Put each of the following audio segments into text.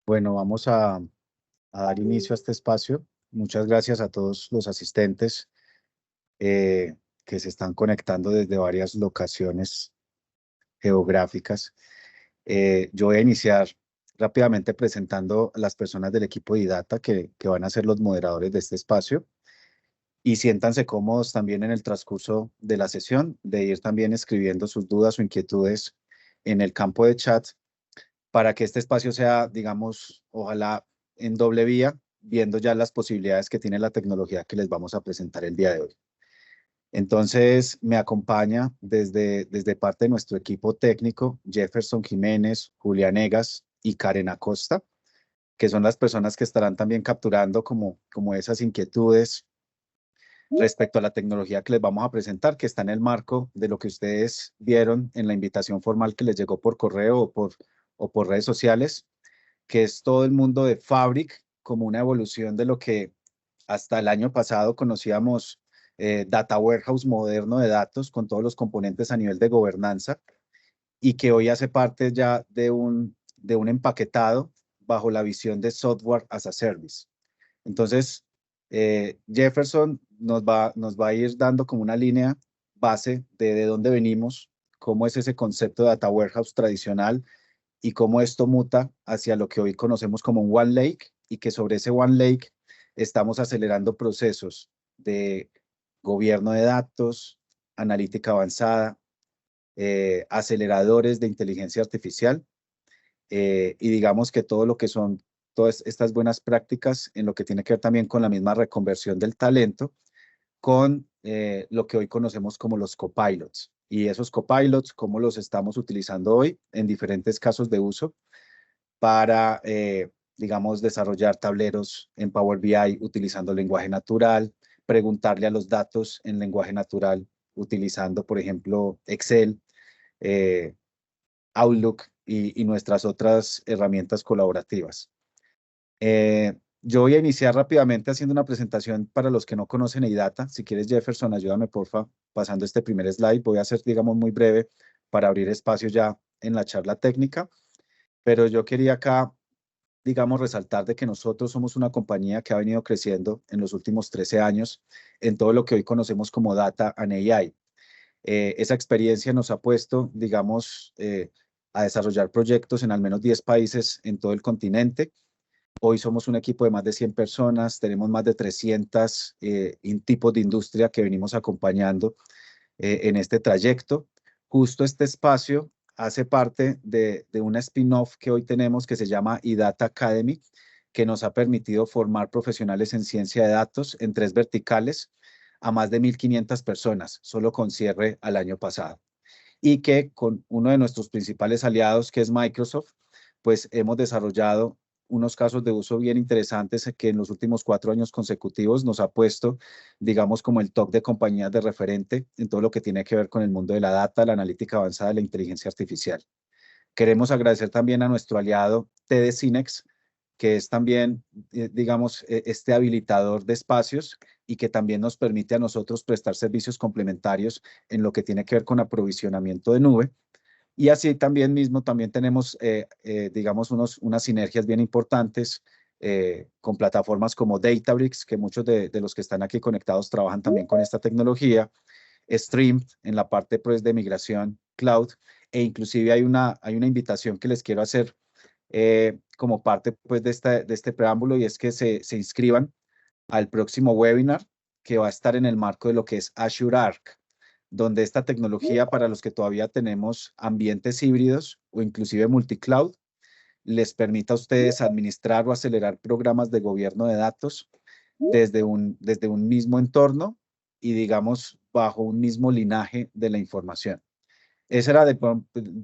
Bueno, vamos a dar inicio a este espacio. Muchas gracias a todos los asistentes que se están conectando desde varias locaciones geográficas. Yo voy a iniciar rápidamente presentando a las personas del equipo de IDATA que van a ser los moderadores de este espacio. Y siéntanse cómodos también en el transcurso de la sesión, de ir también escribiendo sus dudas o inquietudes en el campo de chat para que este espacio sea, digamos, ojalá en doble vía, viendo ya las posibilidades que tiene la tecnología que les vamos a presentar el día de hoy. Entonces, me acompaña desde parte de nuestro equipo técnico, Jefferson Jiménez, Julián Egas y Karen Acosta, que son las personas que estarán también capturando como esas inquietudes respecto a la tecnología que les vamos a presentar, que está en el marco de lo que ustedes vieron en la invitación formal que les llegó por correo o por redes sociales, que es todo el mundo de Fabric como una evolución de lo que hasta el año pasado conocíamos Data Warehouse moderno de datos con todos los componentes a nivel de gobernanza y que hoy hace parte ya de un empaquetado bajo la visión de Software as a Service. Entonces, Jefferson nos va a ir dando como una línea base de dónde venimos, cómo es ese concepto de Data Warehouse tradicional y cómo esto muta hacia lo que hoy conocemos como un One Lake y que sobre ese One Lake estamos acelerando procesos de gobierno de datos, analítica avanzada, aceleradores de inteligencia artificial y digamos que todo lo que son todas estas buenas prácticas en lo que tiene que ver también con la misma reconversión del talento con lo que hoy conocemos como los copilots. Y esos copilots, cómo los estamos utilizando hoy en diferentes casos de uso para, digamos, desarrollar tableros en Power BI utilizando lenguaje natural, preguntarle a los datos en lenguaje natural utilizando, por ejemplo, Excel, eh, Outlook y nuestras otras herramientas colaborativas. Yo voy a iniciar rápidamente haciendo una presentación para los que no conocen iData. Si quieres, Jefferson, ayúdame, porfa, pasando este primer slide. Voy a ser, digamos, muy breve para abrir espacio ya en la charla técnica. Pero yo quería acá, digamos, resaltar de que nosotros somos una compañía que ha venido creciendo en los últimos 13 años en todo lo que hoy conocemos como Data and AI. Esa experiencia nos ha puesto, digamos, a desarrollar proyectos en al menos 10 países en todo el continente. Hoy somos un equipo de más de 100 personas, tenemos más de 300 tipos de industria que venimos acompañando en este trayecto. Justo este espacio hace parte de una spin-off que hoy tenemos que se llama iData Academy, que nos ha permitido formar profesionales en ciencia de datos en 3 verticales a más de 1.500 personas, solo con cierre al año pasado. Y que con uno de nuestros principales aliados, que es Microsoft, pues hemos desarrollado unos casos de uso bien interesantes que en los últimos 4 años consecutivos nos ha puesto, digamos, como el top de compañías de referente en todo lo que tiene que ver con el mundo de la data, la analítica avanzada y la inteligencia artificial. Queremos agradecer también a nuestro aliado TD Synnex, que es también, digamos, este habilitador de espacios y que también nos permite a nosotros prestar servicios complementarios en lo que tiene que ver con aprovisionamiento de nube. Y así también mismo, también tenemos, digamos, unas sinergias bien importantes con plataformas como Databricks, que muchos de los que están aquí conectados trabajan también con esta tecnología, Stream en la parte pues, de migración cloud, e inclusive hay una invitación que les quiero hacer como parte pues, de este preámbulo y es que se inscriban al próximo webinar que va a estar en el marco de lo que es Azure Arc, donde esta tecnología para los que todavía tenemos ambientes híbridos o inclusive multicloud, les permita a ustedes administrar o acelerar programas de gobierno de datos desde un mismo entorno y digamos bajo un mismo linaje de la información. Esa era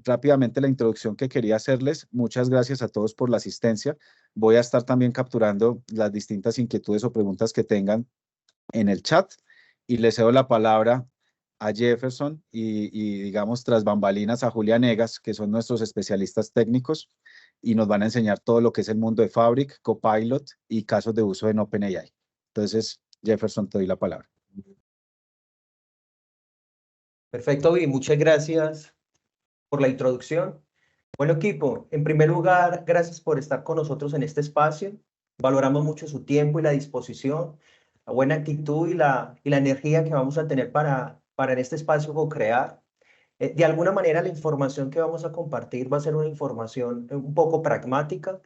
rápidamente la introducción que quería hacerles. Muchas gracias a todos por la asistencia. Voy a estar también capturando las distintas inquietudes o preguntas que tengan en el chat y le cedo la palabra a Jefferson y digamos tras bambalinas a Julián Egas, que son nuestros especialistas técnicos y nos van a enseñar todo lo que es el mundo de Fabric, Copilot y casos de uso en OpenAI. Entonces, Jefferson, te doy la palabra. Perfecto, Vi, muchas gracias por la introducción. Bueno, equipo, en primer lugar, gracias por estar con nosotros en este espacio. Valoramos mucho su tiempo y la disposición, la buena actitud y la energía que vamos a tener para en este espacio co-crear. De alguna manera, la información que vamos a compartir va a ser una información un poco pragmática,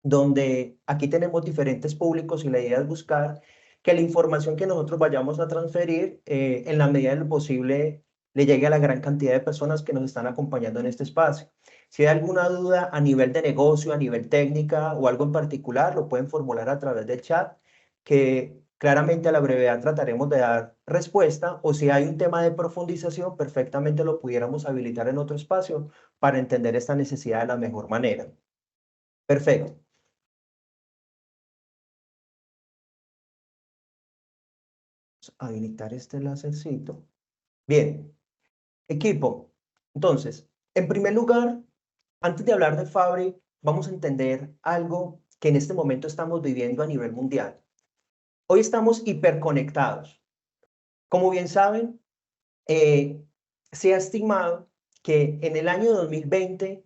donde aquí tenemos diferentes públicos y la idea es buscar que la información que nosotros vayamos a transferir, en la medida de lo posible, le llegue a la gran cantidad de personas que nos están acompañando en este espacio. Si hay alguna duda a nivel de negocio, a nivel técnica o algo en particular, lo pueden formular a través del chat, que claramente a la brevedad trataremos de dar respuesta, o si hay un tema de profundización, perfectamente lo pudiéramos habilitar en otro espacio para entender esta necesidad de la mejor manera. Perfecto. Habilitar este lásercito. Bien, equipo. Entonces, en primer lugar, antes de hablar de Fabri, vamos a entender algo que en este momento estamos viviendo a nivel mundial. Hoy estamos hiperconectados. Como bien saben, se ha estimado que en el año 2020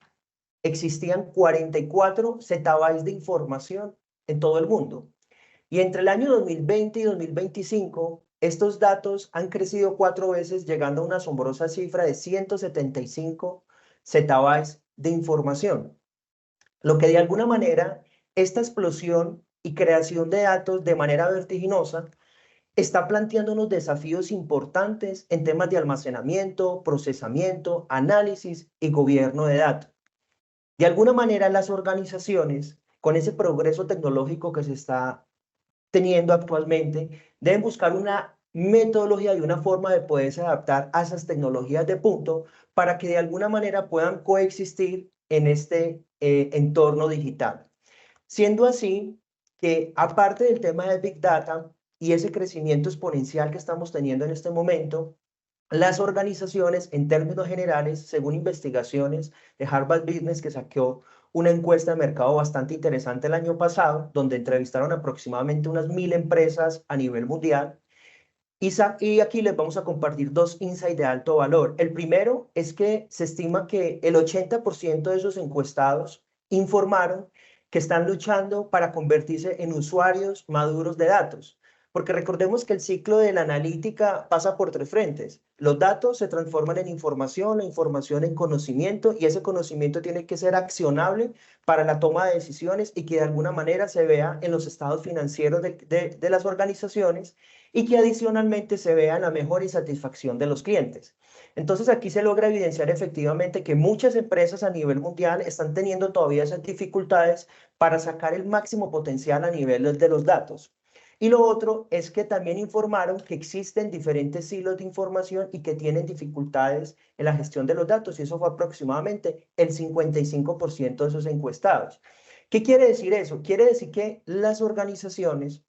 existían 44 zettabytes de información en todo el mundo. Y entre el año 2020 y 2025, estos datos han crecido 4 veces, llegando a una asombrosa cifra de 175 zettabytes de información. Lo que de alguna manera, esta explosión y creación de datos de manera vertiginosa está planteando unos desafíos importantes en temas de almacenamiento, procesamiento, análisis y gobierno de datos. De alguna manera, las organizaciones, con ese progreso tecnológico que se está teniendo actualmente, deben buscar una metodología y una forma de poderse adaptar a esas tecnologías de punto para que de alguna manera puedan coexistir en este entorno digital. Siendo así que, aparte del tema de Big Data y ese crecimiento exponencial que estamos teniendo en este momento, las organizaciones, en términos generales, según investigaciones de Harvard Business, que sacó una encuesta de mercado bastante interesante el año pasado, donde entrevistaron aproximadamente unas 1000 empresas a nivel mundial. Y aquí les vamos a compartir dos insights de alto valor. El primero es que se estima que el 80% de esos encuestados informaron que están luchando para convertirse en usuarios maduros de datos. Porque recordemos que el ciclo de la analítica pasa por tres frentes. Los datos se transforman en información, la información en conocimiento, y ese conocimiento tiene que ser accionable para la toma de decisiones y que de alguna manera se vea en los estados financieros de las organizaciones, y que adicionalmente se vea la mejor insatisfacción de los clientes. Entonces aquí se logra evidenciar efectivamente que muchas empresas a nivel mundial están teniendo todavía esas dificultades para sacar el máximo potencial a nivel de los datos. Y lo otro es que también informaron que existen diferentes hilos de información y que tienen dificultades en la gestión de los datos, y eso fue aproximadamente el 55% de esos encuestados. ¿Qué quiere decir eso? Quiere decir que las organizaciones,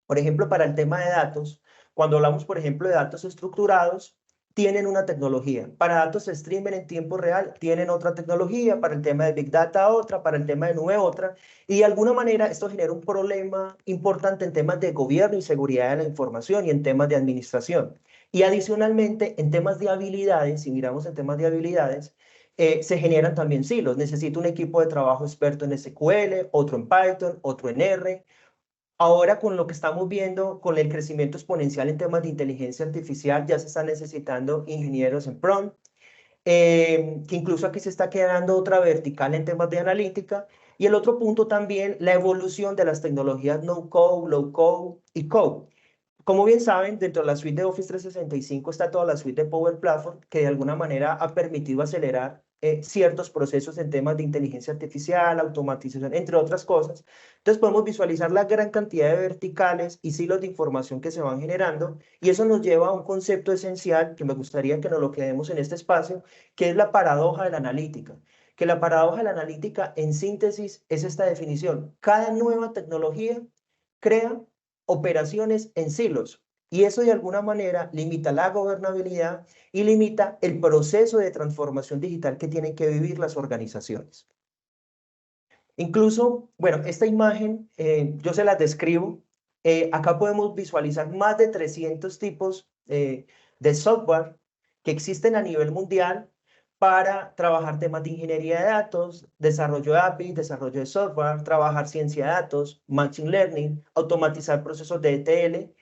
por ejemplo, para el tema de datos, cuando hablamos, por ejemplo, de datos estructurados, tienen una tecnología. Para datos streamer en tiempo real, tienen otra tecnología. Para el tema de Big Data, otra. Para el tema de nube, otra. Y de alguna manera esto genera un problema importante en temas de gobierno y seguridad de la información y en temas de administración. Y adicionalmente, en temas de habilidades, si miramos en temas de habilidades, se generan también silos. Necesito un equipo de trabajo experto en SQL, otro en Python, otro en R. Ahora, con lo que estamos viendo, con el crecimiento exponencial en temas de inteligencia artificial, ya se están necesitando ingenieros en prompt, que incluso aquí se está quedando otra vertical en temas de analítica. Y el otro punto también, la evolución de las tecnologías no-code, low-code y code. Como bien saben, dentro de la suite de Office 365 está toda la suite de Power Platform, que de alguna manera ha permitido acelerar ciertos procesos en temas de inteligencia artificial, automatización, entre otras cosas. Entonces podemos visualizar la gran cantidad de verticales y silos de información que se van generando, y eso nos lleva a un concepto esencial que me gustaría que nos lo quedemos en este espacio, que es la paradoja de la analítica. Que la paradoja de la analítica, en síntesis, es esta definición: cada nueva tecnología crea operaciones en silos, y eso de alguna manera limita la gobernabilidad y limita el proceso de transformación digital que tienen que vivir las organizaciones. Incluso, bueno, esta imagen yo se la describo. Acá podemos visualizar más de 300 tipos de software que existen a nivel mundial para trabajar temas de ingeniería de datos, desarrollo de API, desarrollo de software, trabajar ciencia de datos, machine learning, automatizar procesos de ETL,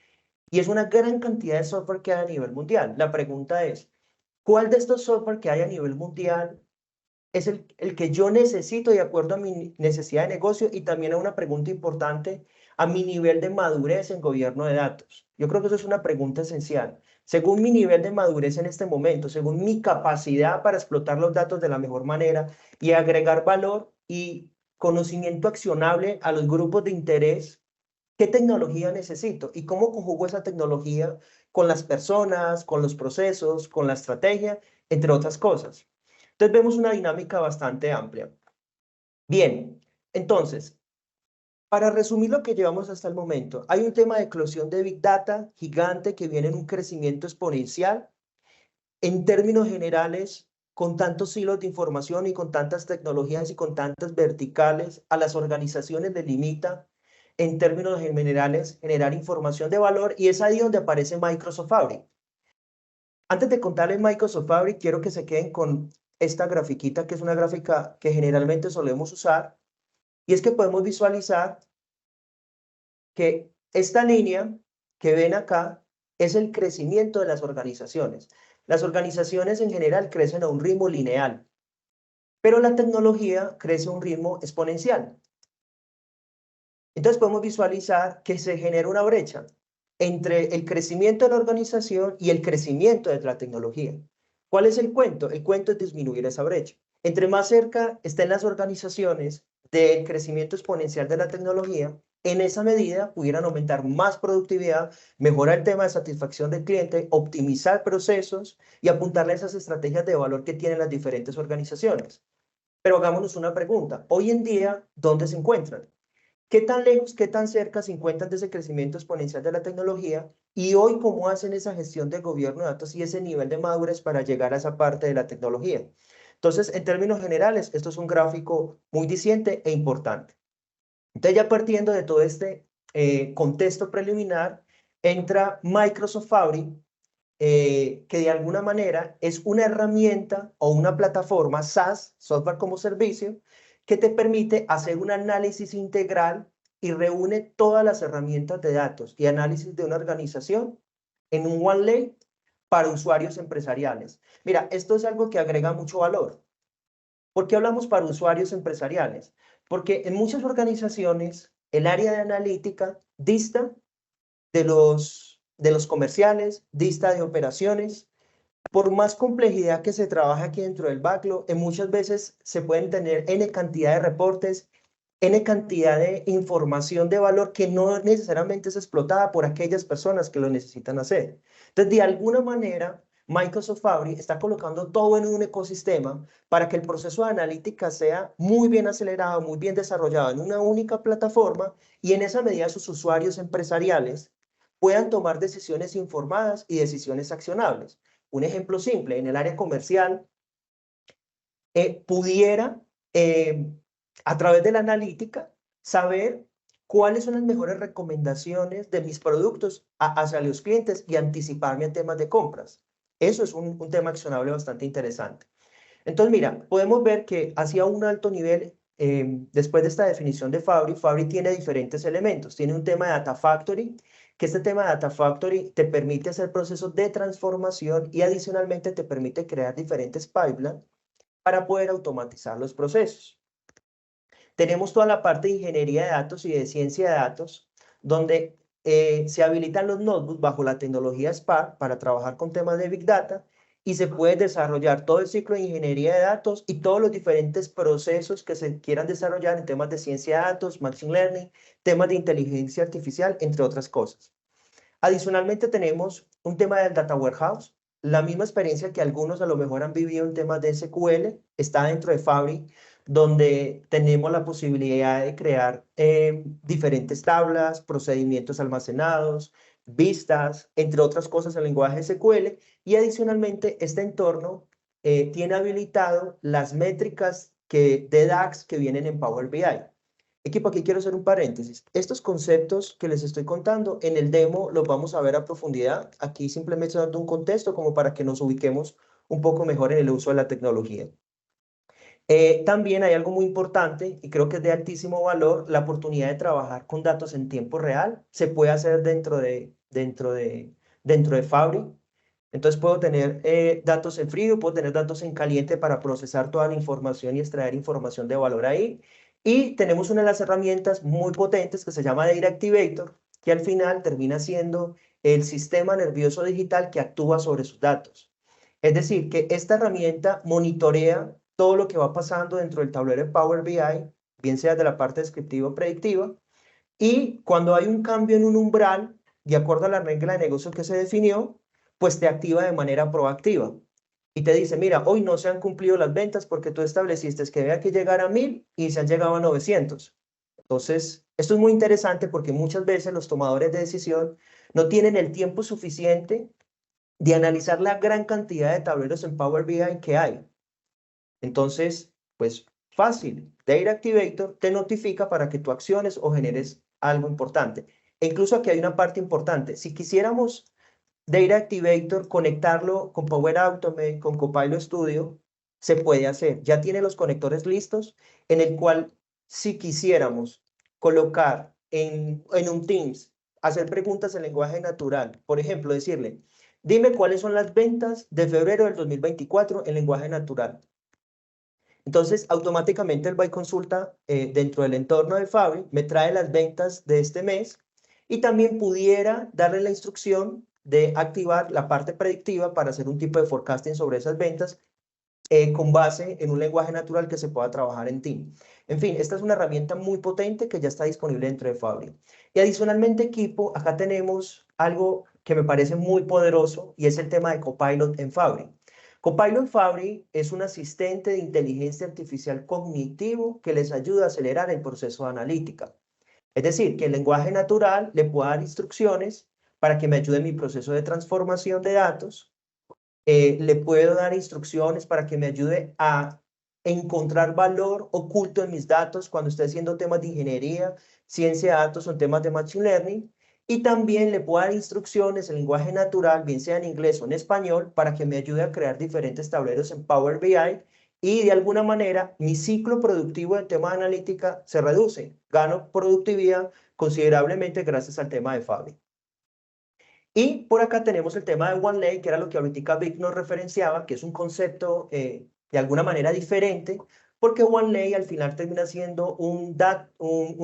y es una gran cantidad de software que hay a nivel mundial. La pregunta es, ¿cuál de estos software que hay a nivel mundial es el que yo necesito de acuerdo a mi necesidad de negocio? Y también a una pregunta importante, a mi nivel de madurez en gobierno de datos. Yo creo que eso es una pregunta esencial. Según mi nivel de madurez en este momento, según mi capacidad para explotar los datos de la mejor manera y agregar valor y conocimiento accionable a los grupos de interés, ¿qué tecnología necesito? ¿Y cómo conjugo esa tecnología con las personas, con los procesos, con la estrategia, entre otras cosas? Entonces vemos una dinámica bastante amplia. Bien, entonces, para resumir lo que llevamos hasta el momento, hay un tema de eclosión de Big Data gigante que viene en un crecimiento exponencial. En términos generales, con tantos hilos de información y con tantas tecnologías y con tantas verticales, a las organizaciones les limita, en términos generales, generar información de valor, y es ahí donde aparece Microsoft Fabric. Antes de contarles Microsoft Fabric, quiero que se queden con esta grafiquita, que es una gráfica que generalmente solemos usar, y es que podemos visualizar que esta línea que ven acá es el crecimiento de las organizaciones. Las organizaciones en general crecen a un ritmo lineal, pero la tecnología crece a un ritmo exponencial. Entonces podemos visualizar que se genera una brecha entre el crecimiento de la organización y el crecimiento de la tecnología. ¿Cuál es el cuento? El cuento es disminuir esa brecha. Entre más cerca estén las organizaciones del crecimiento exponencial de la tecnología, en esa medida pudieran aumentar más productividad, mejorar el tema de satisfacción del cliente, optimizar procesos y apuntarle a esas estrategias de valor que tienen las diferentes organizaciones. Pero hagámonos una pregunta. Hoy en día, ¿dónde se encuentran? ¿Qué tan lejos, qué tan cerca se encuentran de ese crecimiento exponencial de la tecnología? Y hoy, ¿cómo hacen esa gestión de gobierno de datos y ese nivel de madurez para llegar a esa parte de la tecnología? Entonces, en términos generales, esto es un gráfico muy diciente e importante. Entonces, ya partiendo de todo este contexto preliminar, entra Microsoft Fabric, que de alguna manera es una herramienta o una plataforma SaaS, software como servicio, que te permite hacer un análisis integral y reúne todas las herramientas de datos y análisis de una organización en un one lane para usuarios empresariales. Mira, esto es algo que agrega mucho valor. ¿Por qué hablamos para usuarios empresariales? Porque en muchas organizaciones el área de analítica dista de los comerciales, dista de operaciones. Por más complejidad que se trabaja aquí dentro del backlog, en muchas veces se pueden tener N cantidad de reportes, N cantidad de información de valor que no necesariamente es explotada por aquellas personas que lo necesitan hacer. Entonces, de alguna manera, Microsoft Fabric está colocando todo en un ecosistema para que el proceso de analítica sea muy bien acelerado, muy bien desarrollado en una única plataforma, y en esa medida sus usuarios empresariales puedan tomar decisiones informadas y decisiones accionables. Un ejemplo simple, en el área comercial, pudiera, a través de la analítica, saber cuáles son las mejores recomendaciones de mis productos hacia los clientes y anticiparme en temas de compras. Eso es un tema accionable bastante interesante. Entonces, mira, podemos ver que hacia un alto nivel, después de esta definición de Fabric, Fabric tiene diferentes elementos. Tiene un tema de Data Factory, que este tema de Data Factory te permite hacer procesos de transformación y adicionalmente te permite crear diferentes pipelines para poder automatizar los procesos. Tenemos toda la parte de ingeniería de datos y de ciencia de datos, donde se habilitan los notebooks bajo la tecnología Spark para trabajar con temas de Big Data, y se puede desarrollar todo el ciclo de ingeniería de datos y todos los diferentes procesos que se quieran desarrollar en temas de ciencia de datos, machine learning, temas de inteligencia artificial, entre otras cosas. Adicionalmente tenemos un tema del Data Warehouse. La misma experiencia que algunos a lo mejor han vivido en temas de SQL está dentro de Fabric, donde tenemos la posibilidad de crear diferentes tablas, procedimientos almacenados, vistas, entre otras cosas en lenguaje SQL. Y adicionalmente este entorno tiene habilitado las métricas de DAX que vienen en Power BI. Equipo, aquí quiero hacer un paréntesis. Estos conceptos que les estoy contando en el demo los vamos a ver a profundidad. Aquí simplemente estoy dando un contexto como para que nos ubiquemos un poco mejor en el uso de la tecnología. También hay algo muy importante y creo que es de altísimo valor, la oportunidad de trabajar con datos en tiempo real. Se puede hacer dentro de Fabry. Entonces puedo tener datos en frío, puedo tener datos en caliente para procesar toda la información y extraer información de valor ahí. Y tenemos una de las herramientas muy potentes que se llama Data Activator, que al final termina siendo el sistema nervioso digital que actúa sobre sus datos. Es decir, que esta herramienta monitorea todo lo que va pasando dentro del tablero de Power BI, bien sea de la parte descriptiva o predictiva, y cuando hay un cambio en un umbral, de acuerdo a la regla de negocio que se definió, pues te activa de manera proactiva. Y te dice, mira, hoy no se han cumplido las ventas porque tú estableciste que había que llegar a 1000 y se han llegado a 900. Entonces, esto es muy interesante porque muchas veces los tomadores de decisión no tienen el tiempo suficiente de analizar la gran cantidad de tableros en Power BI que hay. Entonces, pues fácil, Data Activator te notifica para que tú acciones o generes algo importante. E incluso aquí hay una parte importante. Si quisiéramos Data Activator conectarlo con Power Automate, con Copilot Studio, se puede hacer. Ya tiene los conectores listos en el cual si quisiéramos colocar en un Teams, hacer preguntas en lenguaje natural, por ejemplo, decirle, dime cuáles son las ventas de febrero del 2024 en lenguaje natural. Entonces, automáticamente el va y consulta dentro del entorno de Fabry, me trae las ventas de este mes y también pudiera darle la instrucción de activar la parte predictiva para hacer un tipo de forecasting sobre esas ventas con base en un lenguaje natural que se pueda trabajar en Team. En fin, esta es una herramienta muy potente que ya está disponible dentro de Fabry. Y adicionalmente, equipo, acá tenemos algo que me parece muy poderoso y es el tema de Copilot en Fabry. Copilot Fabry es un asistente de inteligencia artificial cognitivo que les ayuda a acelerar el proceso de analítica. Es decir, que el lenguaje natural le pueda dar instrucciones para que me ayude en mi proceso de transformación de datos. Le puedo dar instrucciones para que me ayude a encontrar valor oculto en mis datos cuando esté haciendo temas de ingeniería, ciencia de datos o temas de machine learning. Y también le puedo dar instrucciones en lenguaje natural, bien sea en inglés o en español, para que me ayude a crear diferentes tableros en Power BI y de alguna manera mi ciclo productivo en tema de analítica se reduce. Gano productividad considerablemente gracias al tema de Fabry. Y por acá tenemos el tema de OneLake, que era lo que ahorita Vic nos referenciaba, que es un concepto de alguna manera diferente, porque OneLake al final termina siendo un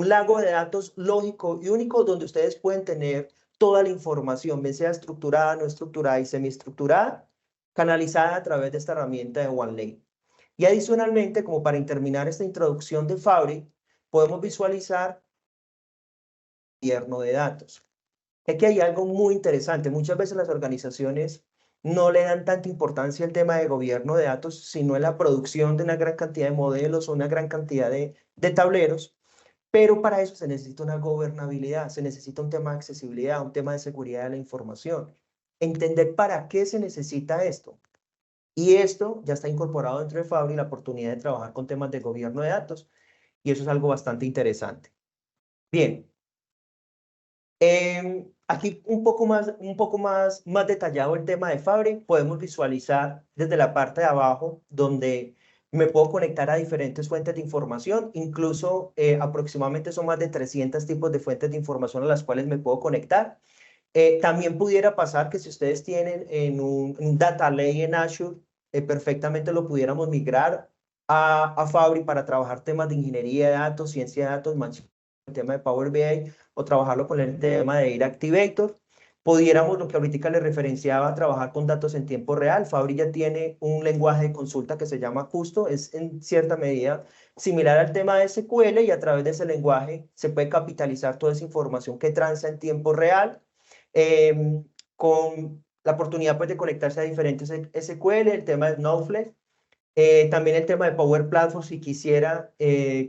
lago de datos lógico y único donde ustedes pueden tener toda la información, bien sea estructurada, no estructurada y semiestructurada, canalizada a través de esta herramienta de OneLake. Y adicionalmente, como para terminar esta introducción de Fabry, podemos visualizar el gobierno de datos. Aquí hay algo muy interesante. Muchas veces las organizaciones no le dan tanta importancia al tema de gobierno de datos, sino en la producción de una gran cantidad de modelos o una gran cantidad de tableros. Pero para eso se necesita una gobernabilidad, se necesita un tema de accesibilidad, un tema de seguridad de la información. Entender para qué se necesita esto. Y esto ya está incorporado dentro de Fabry, la oportunidad de trabajar con temas de gobierno de datos. Y eso es algo bastante interesante. Bien. Aquí un poco más detallado el tema de Fabry, podemos visualizar desde la parte de abajo donde me puedo conectar a diferentes fuentes de información, incluso aproximadamente son más de 300 tipos de fuentes de información a las cuales me puedo conectar. También pudiera pasar que si ustedes tienen en un Data Lake en Azure, perfectamente lo pudiéramos migrar a Fabry para trabajar temas de ingeniería de datos, ciencia de datos, el tema de Power BI o trabajarlo con el tema de Data Activator. Pudiéramos, lo que ahorita le referenciaba, trabajar con datos en tiempo real. Fabry ya tiene un lenguaje de consulta que se llama Custo, es en cierta medida similar al tema de SQL y a través de ese lenguaje se puede capitalizar toda esa información que transa en tiempo real con la oportunidad pues, de conectarse a diferentes SQL, el tema de Snowflake, también el tema de Power Platform, si quisiera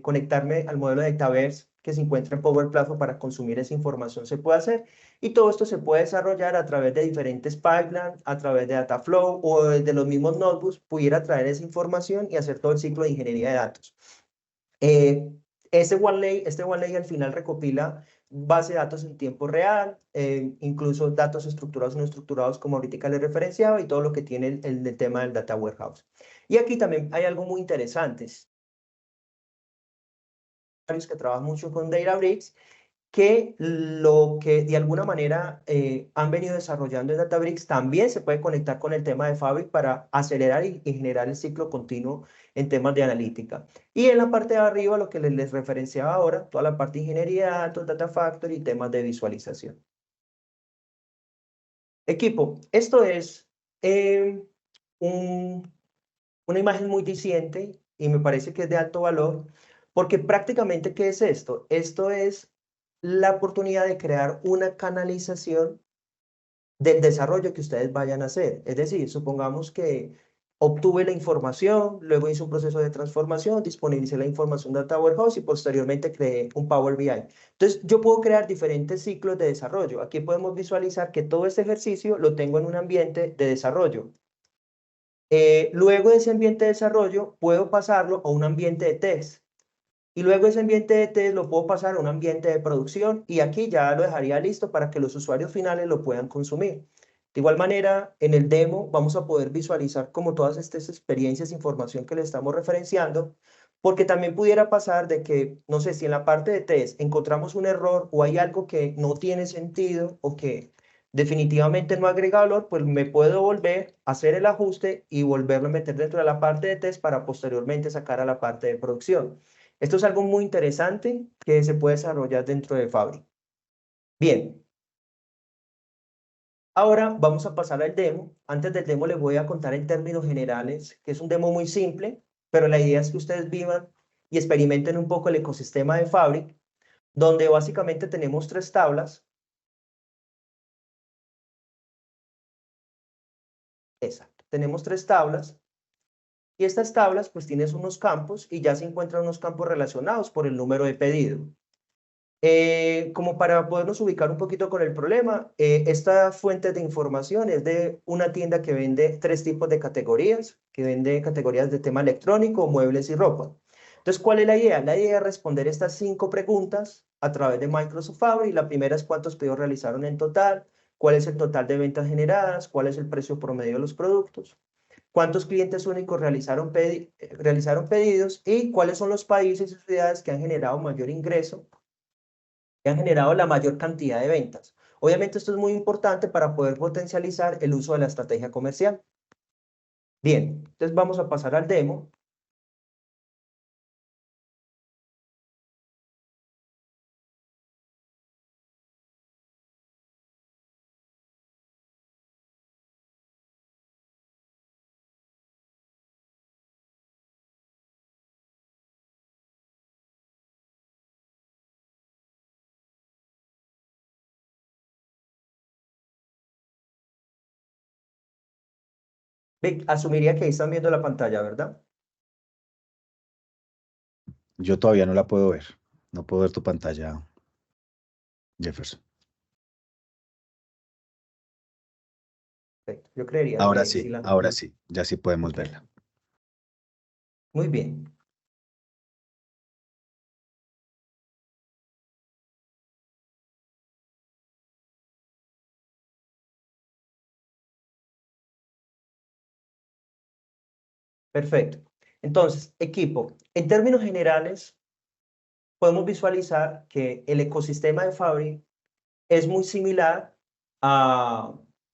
conectarme al modelo de Dataverse que se encuentra en Power Platform para consumir esa información, se puede hacer. Y todo esto se puede desarrollar a través de diferentes pipelines, a través de Dataflow o de los mismos notebooks, pudiera traer esa información y hacer todo el ciclo de ingeniería de datos. Este OneLake al final recopila base de datos en tiempo real, incluso datos estructurados y no estructurados como ahorita les referenciaba y todo lo que tiene el tema del Data Warehouse. Y aquí también hay algo muy interesante. Que trabajan mucho con Databricks, que lo que de alguna manera han venido desarrollando en Databricks también se puede conectar con el tema de Fabric para acelerar y generar el ciclo continuo en temas de analítica. Y en la parte de arriba, lo que les referenciaba ahora, toda la parte de ingeniería de datos, Data Factory y temas de visualización. Equipo, esto es una imagen muy diciente y me parece que es de alto valor, porque prácticamente, ¿qué es esto? Esto es la oportunidad de crear una canalización del desarrollo que ustedes vayan a hacer. Es decir, supongamos que obtuve la información, luego hice un proceso de transformación, disponibilicé la información de Data Warehouse y posteriormente creé un Power BI. Entonces, yo puedo crear diferentes ciclos de desarrollo. Aquí podemos visualizar que todo este ejercicio lo tengo en un ambiente de desarrollo. Luego de ese ambiente de desarrollo, puedo pasarlo a un ambiente de test. Y luego ese ambiente de test lo puedo pasar a un ambiente de producción y aquí ya lo dejaría listo para que los usuarios finales lo puedan consumir. De igual manera, en el demo vamos a poder visualizar como todas estas experiencias, información que le estamos referenciando, porque también pudiera pasar de que, no sé, si en la parte de test encontramos un error o hay algo que no tiene sentido o que definitivamente no agrega valor, pues me puedo volver a hacer el ajuste y volverlo a meter dentro de la parte de test para posteriormente sacar a la parte de producción. Esto es algo muy interesante que se puede desarrollar dentro de Fabric. Bien, ahora vamos a pasar al demo. Antes del demo les voy a contar en términos generales, que es un demo muy simple, pero la idea es que ustedes vivan y experimenten un poco el ecosistema de Fabric, donde básicamente tenemos tres tablas. Exacto, tenemos tres tablas. Y estas tablas pues tienes unos campos y ya se encuentran unos campos relacionados por el número de pedido. Como para podernos ubicar un poquito con el problema, esta fuente de información es de una tienda que vende tres tipos de categorías, que vende categorías de tema electrónico, muebles y ropa. Entonces, ¿cuál es la idea? La idea es responder estas 5 preguntas a través de Microsoft Fabric. La primera es cuántos pedidos realizaron en total, cuál es el total de ventas generadas, cuál es el precio promedio de los productos, cuántos clientes únicos realizaron pedidos y cuáles son los países y ciudades que han generado mayor ingreso, que han generado la mayor cantidad de ventas. Obviamente esto es muy importante para poder potencializar el uso de la estrategia comercial. Bien, entonces vamos a pasar al demo. Vic, asumiría que ahí están viendo la pantalla, ¿verdad? Yo todavía no la puedo ver. No puedo ver tu pantalla, Jefferson. Perfecto. Yo creería que sí la... Ahora sí, ya sí podemos Ok, verla. muy bien. Perfecto. Entonces, equipo, en términos generales, podemos visualizar que el ecosistema de Fabric es muy similar a,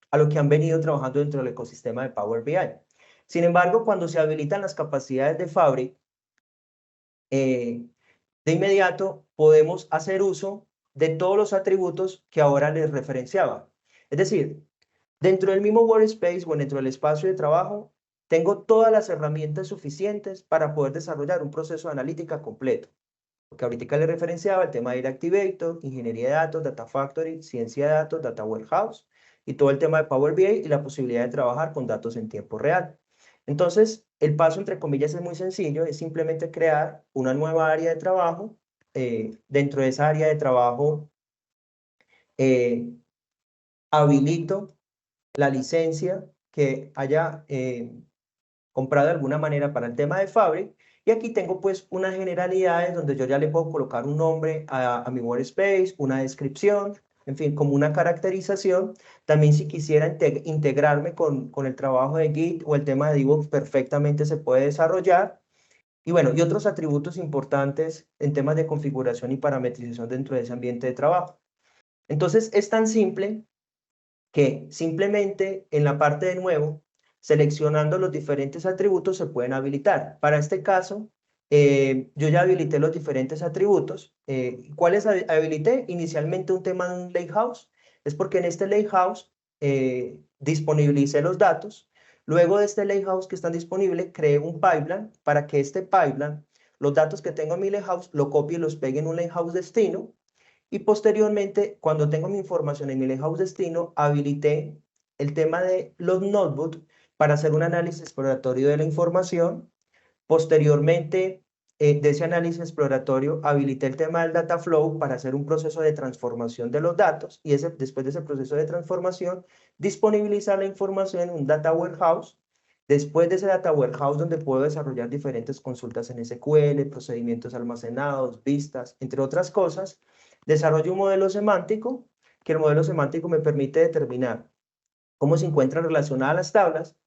a lo que han venido trabajando dentro del ecosistema de Power BI. Sin embargo, cuando se habilitan las capacidades de Fabric, de inmediato podemos hacer uso de todos los atributos que ahora les referenciaba. Es decir, dentro del mismo workspace o dentro del espacio de trabajo, tengo todas las herramientas suficientes para poder desarrollar un proceso de analítica completo. Porque ahorita le referenciaba el tema de Data Activator, ingeniería de datos, Data Factory, ciencia de datos, Data Warehouse y todo el tema de Power BI y la posibilidad de trabajar con datos en tiempo real. Entonces, el paso, entre comillas, es muy sencillo, es simplemente crear una nueva área de trabajo. Dentro de esa área de trabajo, eh, habilito la licencia que haya comprado de alguna manera para el tema de Fabric Y aquí tengo pues unas generalidades donde yo ya le puedo colocar un nombre a mi workspace, una descripción, en fin, como una caracterización. También si quisiera integrarme con el trabajo de Git o el tema de DevOps, perfectamente se puede desarrollar. Y bueno, y otros atributos importantes en temas de configuración y parametrización dentro de ese ambiente de trabajo. Entonces, es tan simple que simplemente en la parte de nuevo, seleccionando los diferentes atributos se pueden habilitar. Para este caso, yo ya habilité los diferentes atributos. ¿Cuáles habilité? Inicialmente un tema de un lakehouse. Es porque en este lakehouse disponibilicé los datos. Luego de este lakehouse que están disponibles, creé un pipeline para que este pipeline, los datos que tengo en mi lakehouse, lo copie y los pegue en un lakehouse destino. Y posteriormente, cuando tengo mi información en mi lakehouse destino, habilité el tema de los notebooks para hacer un análisis exploratorio de la información. Posteriormente, de ese análisis exploratorio, habilité el tema del data flow para hacer un proceso de transformación de los datos y después de ese proceso de transformación, disponibilizar la información en un data warehouse. Después de ese data warehouse, donde puedo desarrollar diferentes consultas en SQL, procedimientos almacenados, vistas, entre otras cosas, desarrollo un modelo semántico, que el modelo semántico me permite determinar cómo se encuentran relacionadas las tablas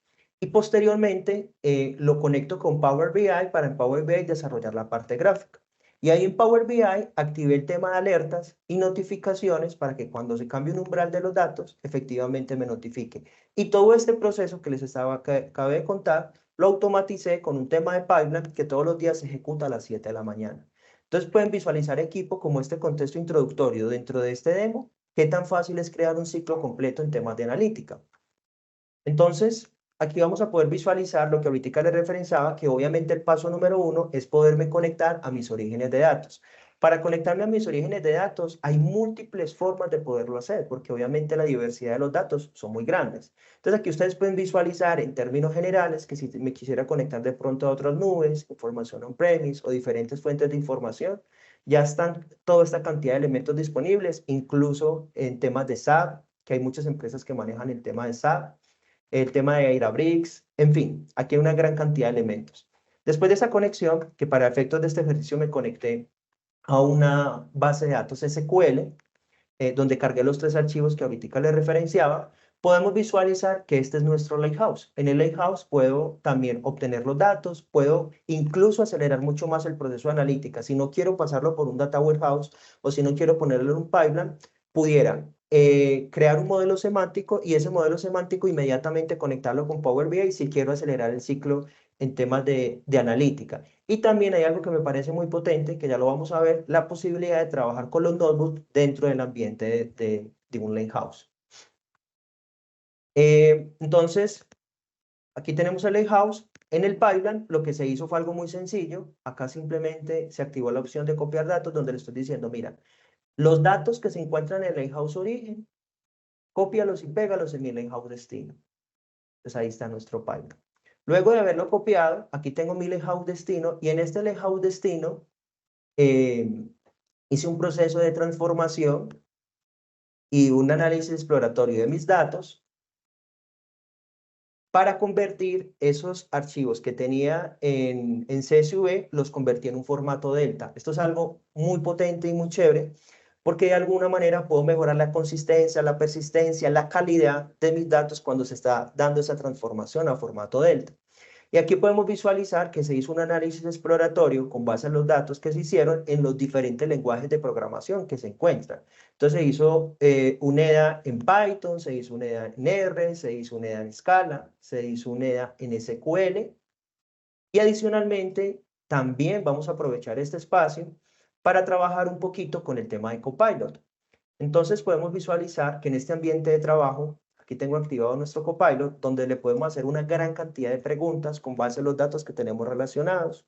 y posteriormente lo conecto con Power BI para en Power BI desarrollar la parte gráfica. Y ahí en Power BI activé el tema de alertas y notificaciones para que cuando se cambie un umbral de los datos, efectivamente me notifique. Y todo este proceso que les acabé de contar, lo automaticé con un tema de pipeline que todos los días se ejecuta a las 7 de la mañana. Entonces pueden visualizar equipo como este contexto introductorio dentro de este demo, qué tan fácil es crear un ciclo completo en temas de analítica. Entonces, aquí vamos a poder visualizar lo que ahorita les referenciaba, que obviamente el paso número 1 es poderme conectar a mis orígenes de datos. Para conectarme a mis orígenes de datos hay múltiples formas de poderlo hacer, porque obviamente la diversidad de los datos son muy grandes. Entonces aquí ustedes pueden visualizar en términos generales que si me quisiera conectar de pronto a otras nubes, información on-premise o diferentes fuentes de información, ya están toda esta cantidad de elementos disponibles, incluso en temas de SAP, que hay muchas empresas que manejan el tema de SAP, el tema de Databricks, en fin, aquí hay una gran cantidad de elementos. Después de esa conexión, que para efectos de este ejercicio me conecté a una base de datos SQL, donde cargué los 3 archivos que ahorita les referenciaba, podemos visualizar que este es nuestro Lakehouse. En el Lakehouse puedo también obtener los datos, puedo incluso acelerar mucho más el proceso de analítica. Si no quiero pasarlo por un Data Warehouse o si no quiero ponerlo en un pipeline, pudiera crear un modelo semántico y ese modelo semántico inmediatamente conectarlo con Power BI si quiero acelerar el ciclo en temas de analítica. Y también hay algo que me parece muy potente, que ya lo vamos a ver, la posibilidad de trabajar con los notebooks dentro del ambiente de un lakehouse. Entonces, aquí tenemos el lakehouse. En el pipeline, lo que se hizo fue algo muy sencillo. Acá simplemente se activó la opción de copiar datos, donde le estoy diciendo, mira, los datos que se encuentran en el lakehouse origen, cópialos y pégalos en mi lakehouse destino. Entonces ahí está nuestro pipeline. Luego de haberlo copiado, aquí tengo mi lakehouse destino y en este lakehouse destino hice un proceso de transformación y un análisis exploratorio de mis datos para convertir esos archivos que tenía en CSV, los convertí en un formato Delta. Esto es algo muy potente y muy chévere, porque de alguna manera puedo mejorar la consistencia, la persistencia, la calidad de mis datos cuando se está dando esa transformación a formato Delta. Y aquí podemos visualizar que se hizo un análisis exploratorio con base en los datos que se hicieron en los diferentes lenguajes de programación que se encuentran. Entonces se hizo un EDA en Python, se hizo un EDA en R, se hizo un EDA en Scala, se hizo un EDA en SQL. Y adicionalmente, también vamos a aprovechar este espacio para trabajar un poquito con el tema de Copilot. Entonces podemos visualizar que en este ambiente de trabajo, aquí tengo activado nuestro Copilot, donde le podemos hacer una gran cantidad de preguntas con base en los datos que tenemos relacionados.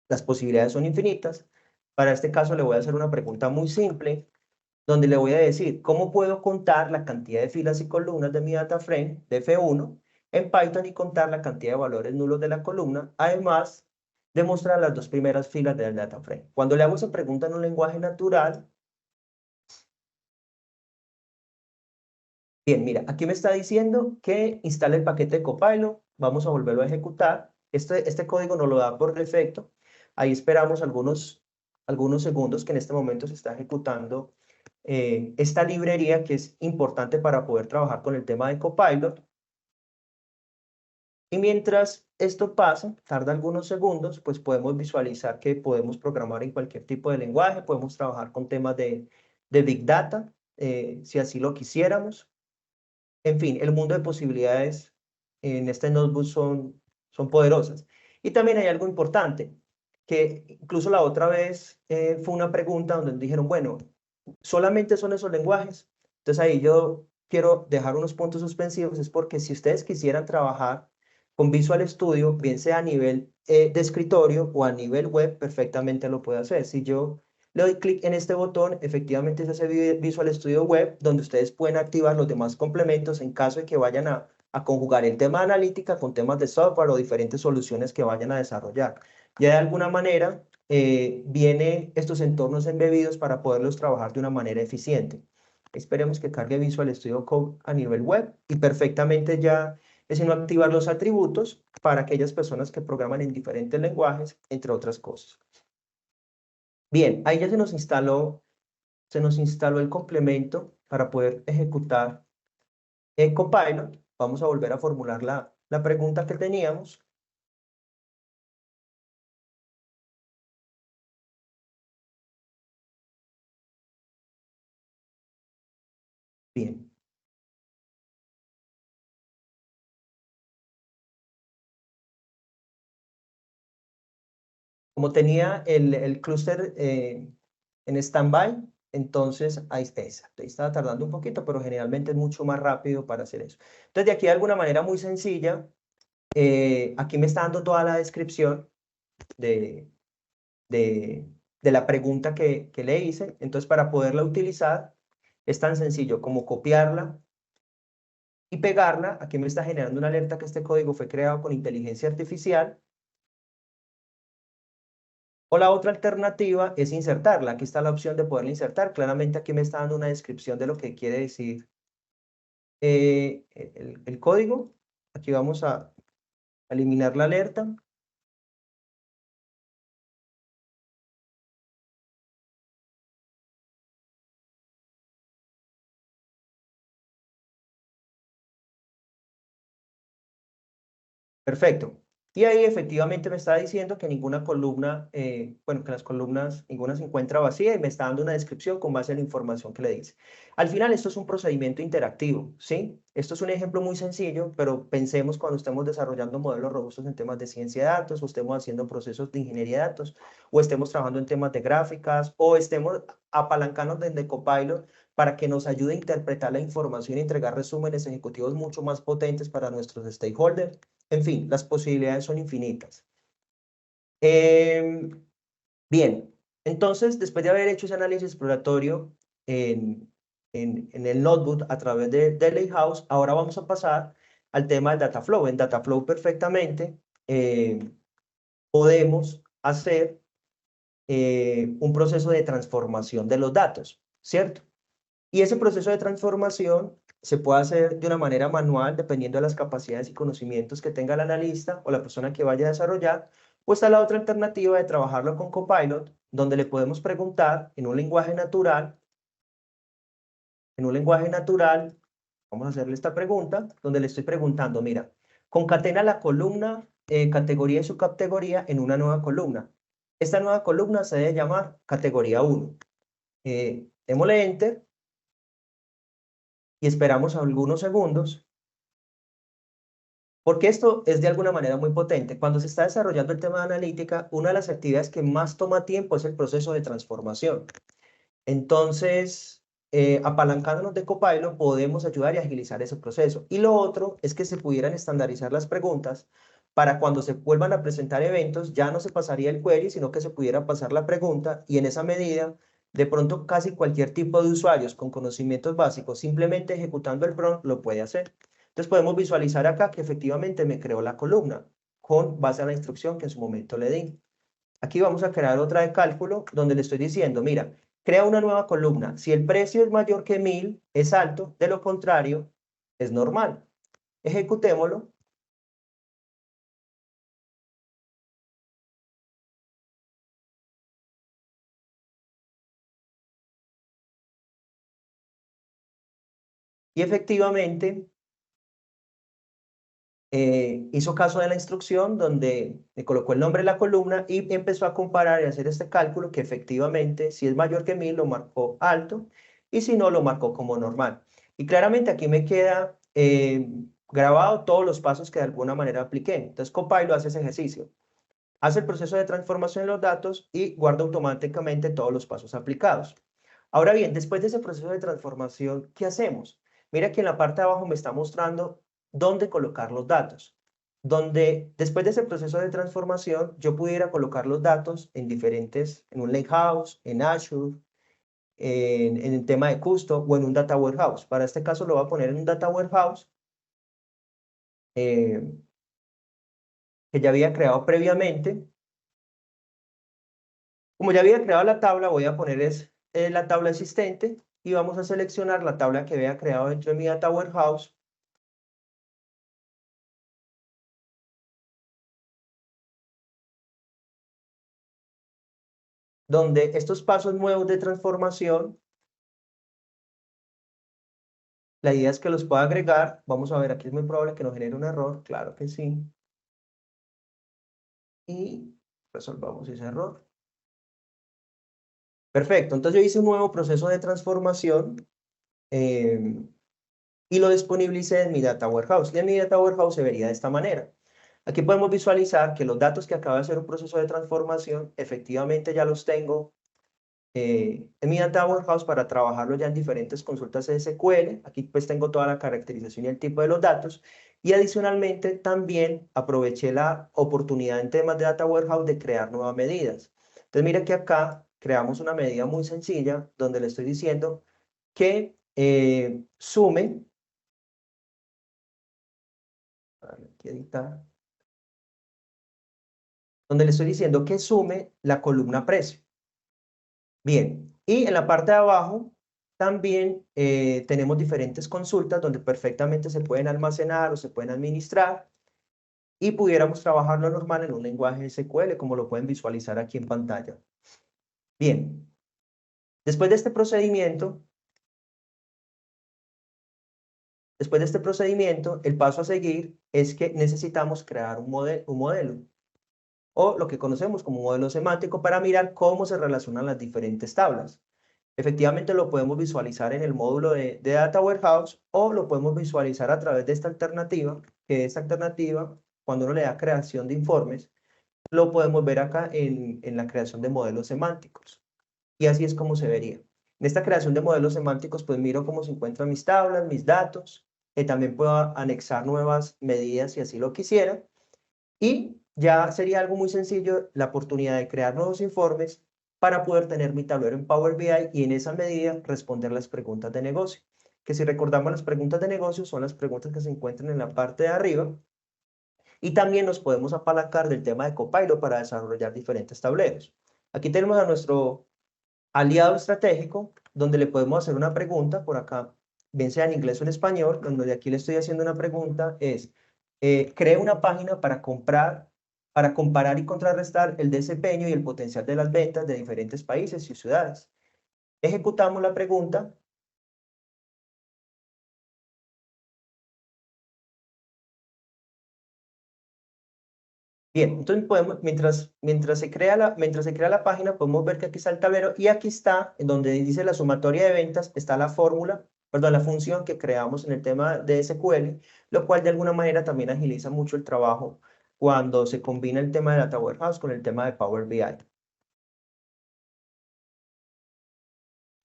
Las posibilidades son infinitas. Para este caso le voy a hacer una pregunta muy simple, donde le voy a decir, ¿cómo puedo contar la cantidad de filas y columnas de mi data frame de F1 en Python y contar la cantidad de valores nulos de la columna? Además, de mostrar las 2 primeras filas del data frame. Cuando le hago esa pregunta en un lenguaje natural, bien, mira, aquí me está diciendo que instale el paquete de Copilot. Vamos a volverlo a ejecutar. Este código nos lo da por defecto. Ahí esperamos algunos segundos que en este momento se está ejecutando esta librería que es importante para poder trabajar con el tema de Copilot. Y mientras esto pasa, tarda algunos segundos, pues podemos visualizar que podemos programar en cualquier tipo de lenguaje, podemos trabajar con temas de Big Data, si así lo quisiéramos. En fin, el mundo de posibilidades en este notebook son poderosas. Y también hay algo importante, que incluso la otra vez fue una pregunta donde dijeron, bueno, ¿solamente son esos lenguajes? Entonces ahí yo quiero dejar unos puntos suspensivos, es porque si ustedes quisieran trabajar con Visual Studio, bien sea a nivel de escritorio o a nivel web, perfectamente lo puede hacer. Si yo le doy clic en este botón, efectivamente se hace Visual Studio Web, donde ustedes pueden activar los demás complementos en caso de que vayan a conjugar el tema de analítica con temas de software o diferentes soluciones que vayan a desarrollar. Ya de alguna manera vienen estos entornos embebidos para poderlos trabajar de una manera eficiente. Esperemos que cargue Visual Studio Code a nivel web y perfectamente ya es sino activar los atributos para aquellas personas que programan en diferentes lenguajes, entre otras cosas. Bien, ahí ya se nos instaló el complemento para poder ejecutar en Copilot. Vamos a volver a formular la pregunta que teníamos. Bien. Como tenía el clúster en stand-by, entonces ahí está. Ahí estaba tardando un poquito, pero generalmente es mucho más rápido para hacer eso. Entonces, de aquí de alguna manera muy sencilla, aquí me está dando toda la descripción de, de, de la pregunta que le hice. Entonces, para poderla utilizar, es tan sencillo como copiarla y pegarla. Aquí me está generando una alerta que este código fue creado con inteligencia artificial. O la otra alternativa es insertarla. Aquí está la opción de poderla insertar. Claramente aquí me está dando una descripción de lo que quiere decir el código. Aquí vamos a eliminar la alerta. Perfecto. Y ahí efectivamente me está diciendo que ninguna columna, bueno, que las columnas, ninguna se encuentra vacía y me está dando una descripción con base en la información que le dice. Al final, esto es un procedimiento interactivo, ¿sí? Esto es un ejemplo muy sencillo, pero pensemos cuando estemos desarrollando modelos robustos en temas de ciencia de datos, o estemos haciendo procesos de ingeniería de datos, o estemos trabajando en temas de gráficas, o estemos apalancándonos desde Copilot para que nos ayude a interpretar la información y entregar resúmenes ejecutivos mucho más potentes para nuestros stakeholders. En fin, las posibilidades son infinitas. Bien, entonces, después de haber hecho ese análisis exploratorio en el notebook a través de Lighthouse, ahora vamos a pasar al tema del data flow. En data flow perfectamente podemos hacer un proceso de transformación de los datos, ¿cierto? Y ese proceso de transformación se puede hacer de una manera manual, dependiendo de las capacidades y conocimientos que tenga el analista o la persona que vaya a desarrollar. O está la otra alternativa de trabajarlo con Copilot, donde le podemos preguntar en un lenguaje natural, vamos a hacerle esta pregunta, donde le estoy preguntando, mira, concatena la columna, categoría y subcategoría en una nueva columna. Esta nueva columna se debe llamar categoría 1. Démosle Enter y esperamos algunos segundos, porque esto es de alguna manera muy potente. Cuando se está desarrollando el tema de analítica, una de las actividades que más toma tiempo es el proceso de transformación. Entonces, apalancándonos de Copilot, podemos ayudar y agilizar ese proceso. Y lo otro es que se pudieran estandarizar las preguntas para cuando se vuelvan a presentar eventos, ya no se pasaría el query, sino que se pudiera pasar la pregunta y en esa medida, de pronto casi cualquier tipo de usuarios con conocimientos básicos, simplemente ejecutando el prompt, lo puede hacer. Entonces podemos visualizar acá que efectivamente me creó la columna con base a la instrucción que en su momento le di. Aquí vamos a crear otra de cálculo donde le estoy diciendo, mira, crea una nueva columna. Si el precio es mayor que 1000, es alto, de lo contrario, es normal. Ejecutémoslo. Y efectivamente hizo caso de la instrucción donde le colocó el nombre de la columna y empezó a comparar y hacer este cálculo que efectivamente si es mayor que 1000 lo marcó alto y si no lo marcó como normal. Y claramente aquí me queda grabado todos los pasos que de alguna manera apliqué. Entonces Copilot hace ese ejercicio. Hace el proceso de transformación de los datos y guarda automáticamente todos los pasos aplicados. Ahora bien, después de ese proceso de transformación, ¿qué hacemos? Mira que en la parte de abajo me está mostrando dónde colocar los datos. Donde después de ese proceso de transformación, yo pudiera colocar los datos en en un Lakehouse, en Azure, en el tema de Custo o en un Data Warehouse. Para este caso lo voy a poner en un Data Warehouse eh, que ya había creado previamente. Como ya había creado la tabla, voy a poner la tabla existente y vamos a seleccionar la tabla que había creado dentro de mi Data Warehouse. Donde estos pasos nuevos de transformación, la idea es que los pueda agregar. Vamos a ver, aquí es muy probable que nos genere un error, claro que sí. Y resolvamos ese error. Perfecto, entonces yo hice un nuevo proceso de transformación y lo disponibilicé en mi Data Warehouse. Y en mi Data Warehouse se vería de esta manera. Aquí podemos visualizar que los datos que acaba de hacer un proceso de transformación, efectivamente ya los tengo en mi Data Warehouse para trabajarlo ya en diferentes consultas SQL. Aquí pues tengo toda la caracterización y el tipo de los datos. Y adicionalmente también aproveché la oportunidad en temas de Data Warehouse de crear nuevas medidas. Entonces mira que acá creamos una medida muy sencilla donde le estoy diciendo que sume, aquí editar, donde le estoy diciendo que sume la columna precio. Bien, y en la parte de abajo también tenemos diferentes consultas donde perfectamente se pueden almacenar o se pueden administrar y pudiéramos trabajarlo normal en un lenguaje SQL como lo pueden visualizar aquí en pantalla. Bien, después de este procedimiento, el paso a seguir es que necesitamos crear un modelo o lo que conocemos como modelo semántico para mirar cómo se relacionan las diferentes tablas. Efectivamente lo podemos visualizar en el módulo de Data Warehouse o lo podemos visualizar a través de esta alternativa, que esta alternativa, cuando uno le da creación de informes, lo podemos ver acá en la creación de modelos semánticos. Y así es como se vería. En esta creación de modelos semánticos, pues miro cómo se encuentran mis tablas, mis datos, también puedo anexar nuevas medidas si así lo quisiera. Y ya sería algo muy sencillo la oportunidad de crear nuevos informes para poder tener mi tablero en Power BI y en esa medida responder las preguntas de negocio. Que si recordamos las preguntas de negocio son las preguntas que se encuentran en la parte de arriba y también nos podemos apalancar del tema de Copilot para desarrollar diferentes tableros. Aquí tenemos a nuestro aliado estratégico donde le podemos hacer una pregunta por acá, bien sea en inglés o en español, donde de aquí le estoy haciendo una pregunta es, cree una página para comparar y contrarrestar el desempeño y el potencial de las ventas de diferentes países y ciudades. Ejecutamos la pregunta. Bien, entonces podemos, mientras se crea la página, podemos ver que aquí está el tablero y aquí está, en donde dice la sumatoria de ventas, está la fórmula, perdón, la función que creamos en el tema de SQL, lo cual de alguna manera también agiliza mucho el trabajo cuando se combina el tema de Data Warehouse con el tema de Power BI.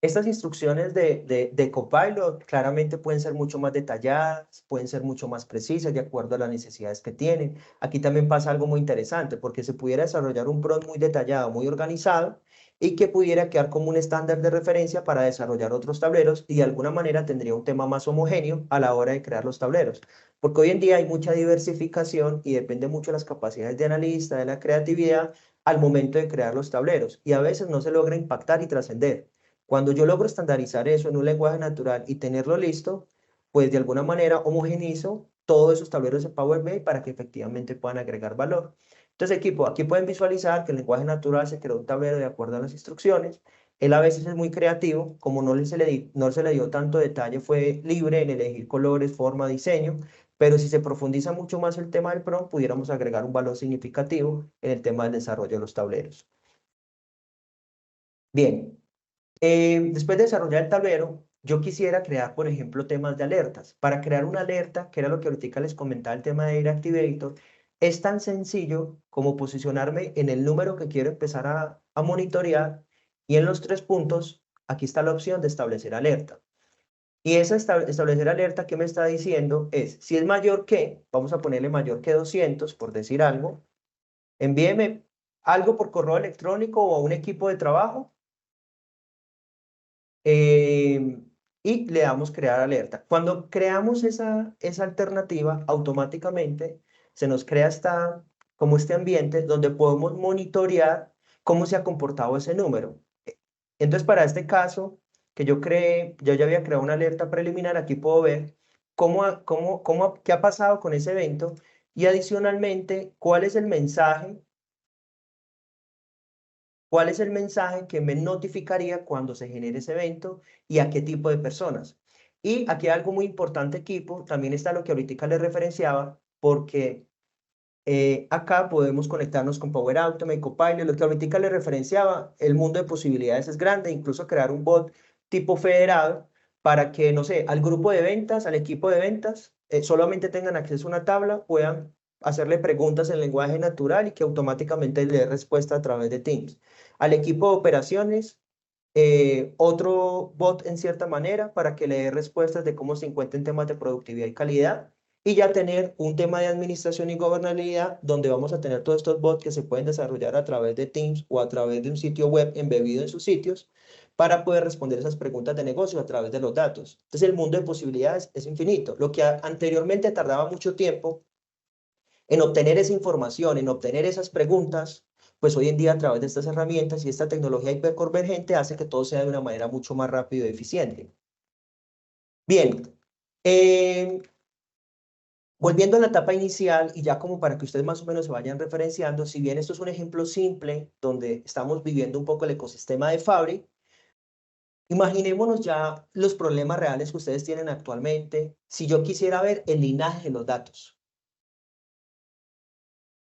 Estas instrucciones de Copilot claramente pueden ser mucho más detalladas, pueden ser mucho más precisas de acuerdo a las necesidades que tienen. Aquí también pasa algo muy interesante porque se pudiera desarrollar un prompt muy detallado, muy organizado y que pudiera quedar como un estándar de referencia para desarrollar otros tableros y de alguna manera tendría un tema más homogéneo a la hora de crear los tableros. Porque hoy en día hay mucha diversificación y depende mucho de las capacidades de analista, de la creatividad al momento de crear los tableros y a veces no se logra impactar y trascender. Cuando yo logro estandarizar eso en un lenguaje natural y tenerlo listo, pues de alguna manera homogenizo todos esos tableros de Power BI para que efectivamente puedan agregar valor. Entonces, equipo, aquí pueden visualizar que el lenguaje natural se creó un tablero de acuerdo a las instrucciones. Él a veces es muy creativo, como no se le dio tanto detalle, fue libre en elegir colores, forma, diseño, pero si se profundiza mucho más el tema del prompt, pudiéramos agregar un valor significativo en el tema del desarrollo de los tableros. Bien, después de desarrollar el tablero, yo quisiera crear, por ejemplo, temas de alertas. Para crear una alerta, que era lo que ahorita les comentaba el tema de Activator, es tan sencillo como posicionarme en el número que quiero empezar a monitorear y en los 3 puntos, aquí está la opción de establecer alerta. Y esa establecer alerta que me está diciendo es, si es mayor que, vamos a ponerle mayor que 200, por decir algo, envíeme algo por correo electrónico o a un equipo de trabajo y le damos crear alerta. Cuando creamos esa alternativa, automáticamente se nos crea como este ambiente donde podemos monitorear cómo se ha comportado ese número. Entonces, para este caso que yo creé, yo ya había creado una alerta preliminar, aquí puedo ver qué ha pasado con ese evento y adicionalmente cuál es el mensaje. ¿Cuál es el mensaje que me notificaría cuando se genere ese evento y a qué tipo de personas? Y aquí hay algo muy importante, equipo, también está lo que ahorita les referenciaba, porque acá podemos conectarnos con Power Automate, Copilot, lo que ahorita les referenciaba, el mundo de posibilidades es grande, incluso crear un bot tipo federado para que, no sé, al grupo de ventas, al equipo de ventas, solamente tengan acceso a una tabla, puedan hacerle preguntas en lenguaje natural y que automáticamente le dé respuesta a través de Teams. Al equipo de operaciones, otro bot en cierta manera para que le dé respuestas de cómo se encuentra en temas de productividad y calidad y ya tener un tema de administración y gobernabilidad donde vamos a tener todos estos bots que se pueden desarrollar a través de Teams o a través de un sitio web embebido en sus sitios para poder responder esas preguntas de negocio a través de los datos. Entonces el mundo de posibilidades es infinito. Lo que anteriormente tardaba mucho tiempo en obtener esa información, en obtener esas preguntas, pues hoy en día a través de estas herramientas y esta tecnología hiperconvergente hace que todo sea de una manera mucho más rápido y eficiente. Bien, volviendo a la etapa inicial y ya como para que ustedes más o menos se vayan referenciando, si bien esto es un ejemplo simple donde estamos viviendo un poco el ecosistema de Fabric, imaginémonos ya los problemas reales que ustedes tienen actualmente. Si yo quisiera ver el linaje de los datos,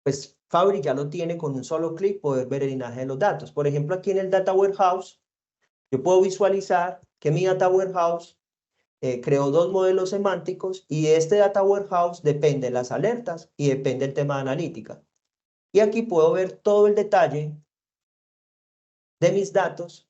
pues Fabric ya lo tiene con un solo clic poder ver el linaje de los datos. Por ejemplo, aquí en el Data Warehouse, yo puedo visualizar que mi Data Warehouse creó 2 modelos semánticos y de este Data Warehouse dependen las alertas y depende el tema de analítica. Y aquí puedo ver todo el detalle de mis datos,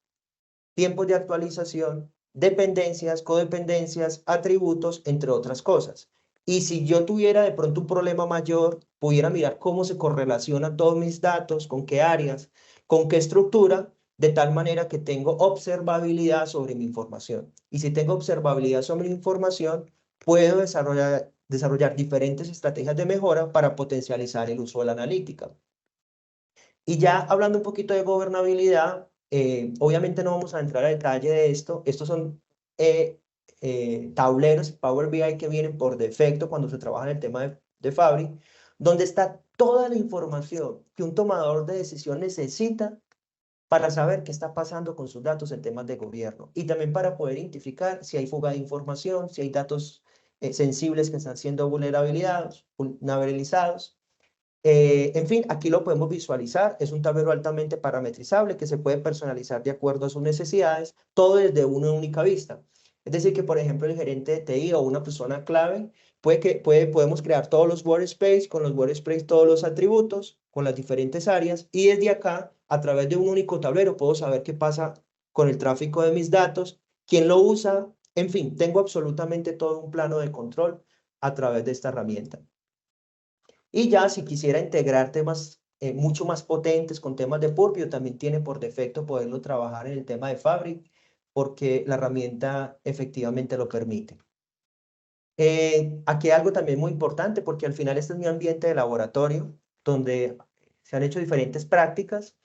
tiempos de actualización, dependencias, codependencias, atributos, entre otras cosas. Y si yo tuviera de pronto un problema mayor, pudiera mirar cómo se correlacionan todos mis datos, con qué áreas, con qué estructura, de tal manera que tengo observabilidad sobre mi información. Y si tengo observabilidad sobre mi información, puedo desarrollar diferentes estrategias de mejora para potencializar el uso de la analítica. Y ya hablando un poquito de gobernabilidad, obviamente no vamos a entrar a detalle de esto. Estos son tableros Power BI que vienen por defecto cuando se trabaja en el tema de Fabric, donde está toda la información que un tomador de decisión necesita para saber qué está pasando con sus datos en temas de gobierno y también para poder identificar si hay fuga de información, si hay datos sensibles que están siendo vulnerabilizados. En fin, aquí lo podemos visualizar. Es un tablero altamente parametrizable que se puede personalizar de acuerdo a sus necesidades, todo desde una única vista. Es decir, que por ejemplo el gerente de TI o una persona clave podemos crear todos los workspace, con los workspace todos los atributos, con las diferentes áreas y desde acá, a través de un único tablero, puedo saber qué pasa con el tráfico de mis datos, quién lo usa, en fin, tengo absolutamente todo un plano de control a través de esta herramienta. Y ya si quisiera integrar temas mucho más potentes con temas de Purview, también tiene por defecto poderlo trabajar en el tema de Fabric, porque la herramienta efectivamente lo permite. Aquí hay algo también muy importante, porque al final este es mi ambiente de laboratorio, donde se han hecho diferentes prácticas,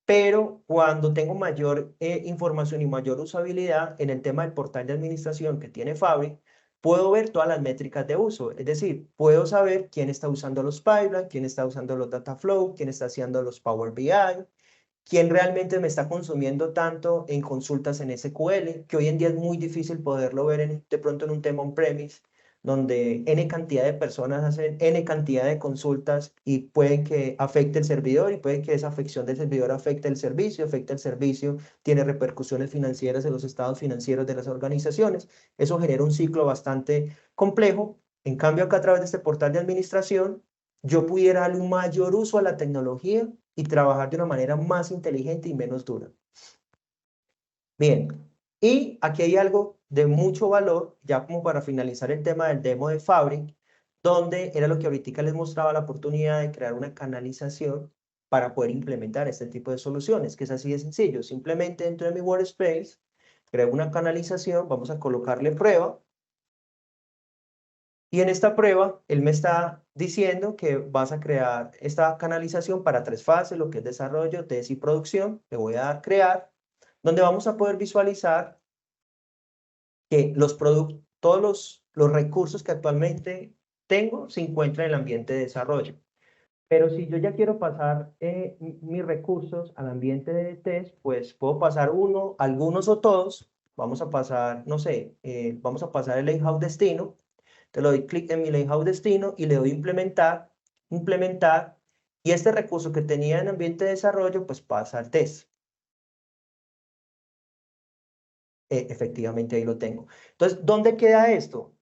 pero cuando tengo mayor información y mayor usabilidad en el tema del portal de administración que tiene Fabric, puedo ver todas las métricas de uso. Es decir, puedo saber quién está usando los pipelines, quién está usando los data flow, quién está haciendo los Power BI, quién realmente me está consumiendo tanto en consultas en SQL, que hoy en día es muy difícil poderlo ver de pronto en un tema on-premise, donde N cantidad de personas hacen N cantidad de consultas y puede que afecte el servidor y puede que esa afección del servidor afecte el servicio, tiene repercusiones financieras en los estados financieros de las organizaciones. Eso genera un ciclo bastante complejo. En cambio, acá a través de este portal de administración, yo pudiera darle un mayor uso a la tecnología y trabajar de una manera más inteligente y menos dura. Bien, y aquí hay algo de mucho valor, ya como para finalizar el tema del demo de Fabric, donde era lo que ahorita les mostraba la oportunidad de crear una canalización para poder implementar este tipo de soluciones, que es así de sencillo. Simplemente dentro de mi workspace, creo una canalización, vamos a colocarle prueba, y en esta prueba, él me está diciendo que vas a crear esta canalización para 3 fases, lo que es desarrollo, test y producción. Le voy a dar crear, donde vamos a poder visualizar que todos los recursos que actualmente tengo se encuentran en el ambiente de desarrollo. Pero si yo ya quiero pasar mis recursos al ambiente de test, pues puedo pasar uno, algunos o todos. Vamos a pasar, no sé, vamos a pasar el layout destino. Te le doy clic en mi layout destino y le doy implementar, implementar, y este recurso que tenía en ambiente de desarrollo, pues pasa al test. Efectivamente ahí lo tengo. Entonces, ¿dónde queda esto?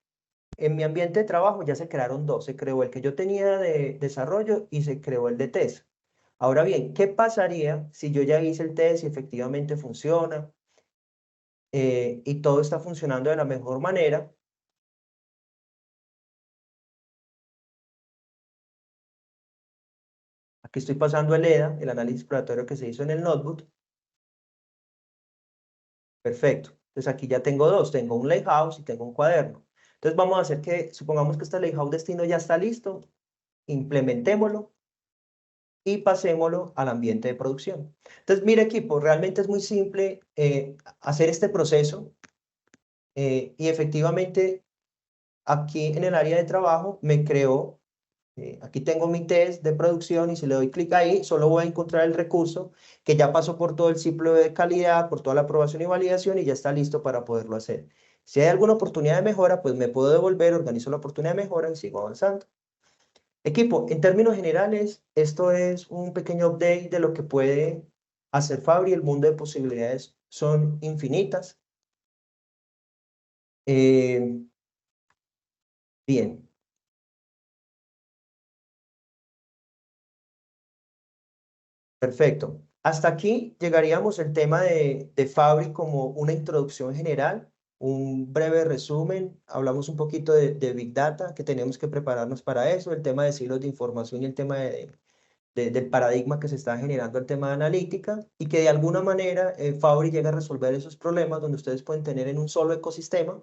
En mi ambiente de trabajo ya se crearon dos. Se creó el que yo tenía de desarrollo y se creó el de test. Ahora bien, ¿qué pasaría si yo ya hice el test y efectivamente funciona y todo está funcionando de la mejor manera? Aquí estoy pasando el EDA, el análisis exploratorio que se hizo en el notebook. Perfecto. Entonces aquí ya tengo dos, tengo un layout y tengo un cuaderno. Entonces vamos a hacer que, supongamos que este layout destino ya está listo, implementémoslo y pasémoslo al ambiente de producción. Entonces, mire equipo, realmente es muy simple hacer este proceso y efectivamente aquí en el área de trabajo me creó, aquí tengo mi test de producción y si le doy clic ahí, solo voy a encontrar el recurso que ya pasó por todo el ciclo de calidad, por toda la aprobación y validación y ya está listo para poderlo hacer. Si hay alguna oportunidad de mejora, pues me puedo devolver, organizo la oportunidad de mejora y sigo avanzando. Equipo, en términos generales, esto es un pequeño update de lo que puede hacer Fabri. El mundo de posibilidades son infinitas. Eh, bien, perfecto. Hasta aquí llegaríamos el tema de Fabri como una introducción general, un breve resumen. Hablamos un poquito de Big Data, que tenemos que prepararnos para eso, el tema de silos de información y el tema del paradigma que se está generando el tema de analítica y que de alguna manera Fabri llega a resolver esos problemas donde ustedes pueden tener en un solo ecosistema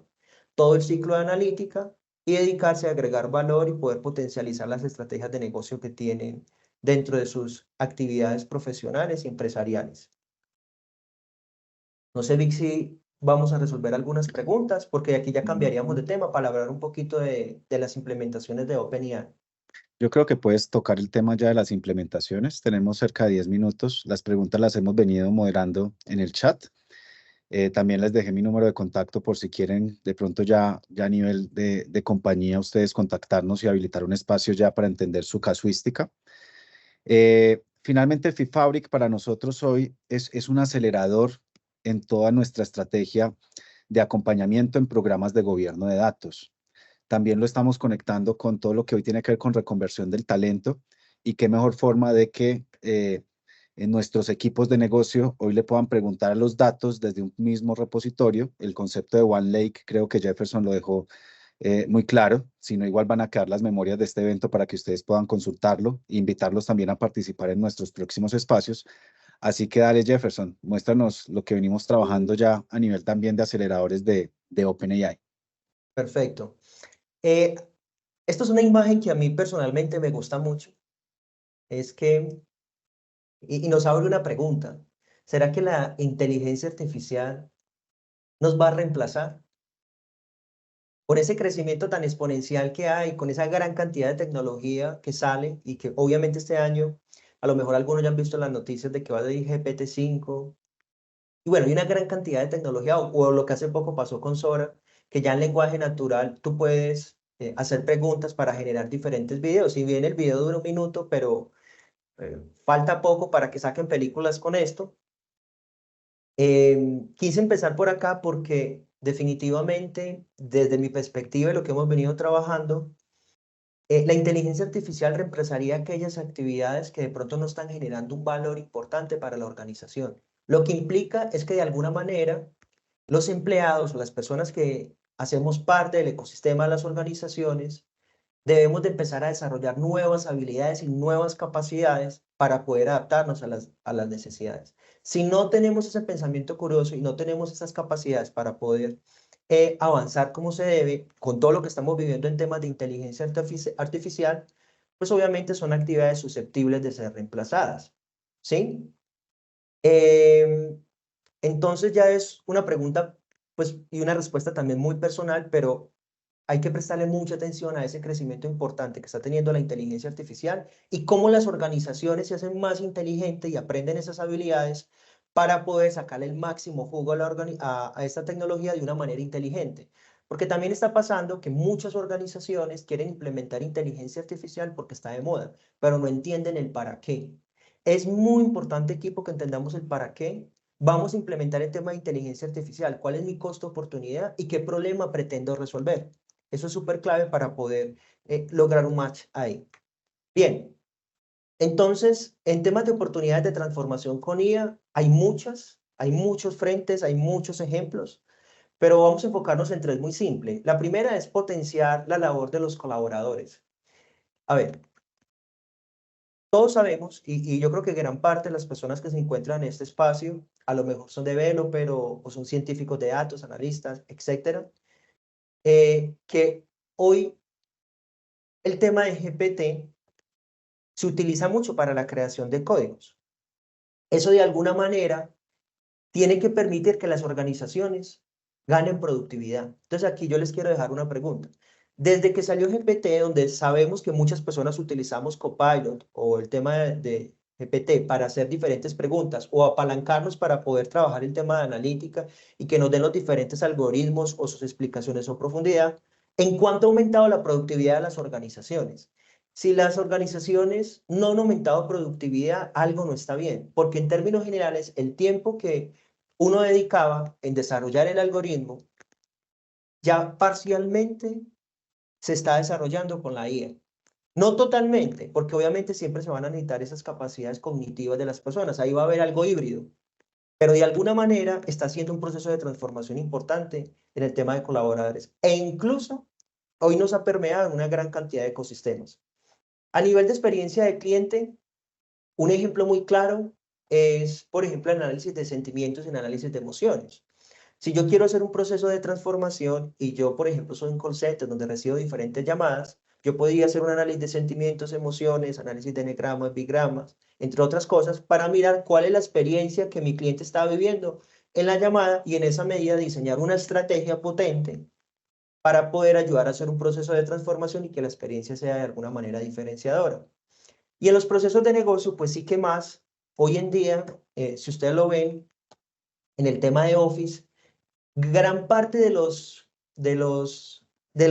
todo el ciclo de analítica y dedicarse a agregar valor y poder potencializar las estrategias de negocio que tienen dentro de sus actividades profesionales y empresariales. No sé, Vic, si vamos a resolver algunas preguntas, porque aquí ya cambiaríamos de tema para hablar un poquito de las implementaciones de OpenAI. Yo creo que puedes tocar el tema ya de las implementaciones. Tenemos cerca de 10 minutos. Las preguntas las hemos venido moderando en el chat. También les dejé mi número de contacto por si quieren de pronto ya a nivel de compañía ustedes contactarnos y habilitar un espacio ya para entender su casuística. Finalmente, FIFabric para nosotros hoy es un acelerador en toda nuestra estrategia de acompañamiento en programas de gobierno de datos. También lo estamos conectando con todo lo que hoy tiene que ver con reconversión del talento y qué mejor forma de que en nuestros equipos de negocio hoy le puedan preguntar a los datos desde un mismo repositorio. El concepto de One Lake creo que Jefferson lo dejó muy claro, sino igual van a quedar las memorias de este evento para que ustedes puedan consultarlo e invitarlos también a participar en nuestros próximos espacios. Así que dale Jefferson, muéstranos lo que venimos trabajando ya a nivel también de aceleradores de OpenAI. Perfecto. Eh, Esto es una imagen que a mí personalmente me gusta mucho. Es que, y nos abre una pregunta. ¿Será que la inteligencia artificial nos va a reemplazar? Con ese crecimiento tan exponencial que hay, con esa gran cantidad de tecnología que sale y que obviamente este año A lo mejor algunos ya han visto las noticias de que va a salir GPT-5. Y bueno, hay una gran cantidad de tecnología, o lo que hace poco pasó con Sora, que ya en lenguaje natural tú puedes hacer preguntas para generar diferentes videos. Si bien el video dura 1 minuto, pero falta poco para que saquen películas con esto. Quise empezar por acá porque definitivamente, desde mi perspectiva y lo que hemos venido trabajando, la inteligencia artificial reemplazaría aquellas actividades que de pronto no están generando un valor importante para la organización. Lo que implica es que de alguna manera los empleados o las personas que hacemos parte del ecosistema de las organizaciones debemos de empezar a desarrollar nuevas habilidades y nuevas capacidades para poder adaptarnos a las necesidades. Si no tenemos ese pensamiento curioso y no tenemos esas capacidades para poder avanzar como se debe, con todo lo que estamos viviendo en temas de inteligencia artificial, pues obviamente son actividades susceptibles de ser reemplazadas, ¿sí? Entonces ya es una pregunta, pues, y una respuesta también muy personal, pero hay que prestarle mucha atención a ese crecimiento importante que está teniendo la inteligencia artificial y cómo las organizaciones se hacen más inteligentes y aprenden esas habilidades para poder sacarle el máximo jugo a esta tecnología de una manera inteligente. Porque también está pasando que muchas organizaciones quieren implementar inteligencia artificial porque está de moda, pero no entienden el para qué. Es muy importante, equipo, que entendamos el para qué vamos a implementar el tema de inteligencia artificial, cuál es mi costo oportunidad y qué problema pretendo resolver. Eso es súper clave para poder lograr un match ahí. Bien, entonces, en temas de oportunidades de transformación con IA, hay muchos frentes, hay muchos ejemplos, pero vamos a enfocarnos en tres muy simples. La primera es potenciar la labor de los colaboradores. A ver, todos sabemos, y yo creo que gran parte de las personas que se encuentran en este espacio, a lo mejor son developers o son científicos de datos, analistas, etcétera, que hoy el tema de GPT se utiliza mucho para la creación de códigos. Eso de alguna manera tiene que permitir que las organizaciones ganen productividad. Entonces aquí yo les quiero dejar una pregunta. Desde que salió GPT, donde sabemos que muchas personas utilizamos Copilot o el tema de GPT para hacer diferentes preguntas o apalancarnos para poder trabajar el tema de analítica y que nos den los diferentes algoritmos o sus explicaciones o profundidad, ¿en cuánto ha aumentado la productividad de las organizaciones? Si las organizaciones no han aumentado productividad, algo no está bien, porque en términos generales, el tiempo que uno dedicaba en desarrollar el algoritmo ya parcialmente se está desarrollando con la IA. No totalmente, porque obviamente siempre se van a necesitar esas capacidades cognitivas de las personas. Ahí va a haber algo híbrido, pero de alguna manera está haciendo un proceso de transformación importante en el tema de colaboradores. E incluso hoy nos ha permeado en una gran cantidad de ecosistemas. A nivel de experiencia de cliente, un ejemplo muy claro es, por ejemplo, el análisis de sentimientos y el análisis de emociones. Si yo quiero hacer un proceso de transformación y yo, por ejemplo, soy un call center donde recibo diferentes llamadas, yo podría hacer un análisis de sentimientos, emociones, análisis de enegramas, bigramas, entre otras cosas, para mirar cuál es la experiencia que mi cliente está viviendo en la llamada y en esa medida diseñar una estrategia potente para poder ayudar a hacer un proceso de transformación y que la experiencia sea de alguna manera diferenciadora. Y en los procesos de negocio, pues sí que más, hoy en día, si ustedes lo ven, en el tema de Office, gran parte de los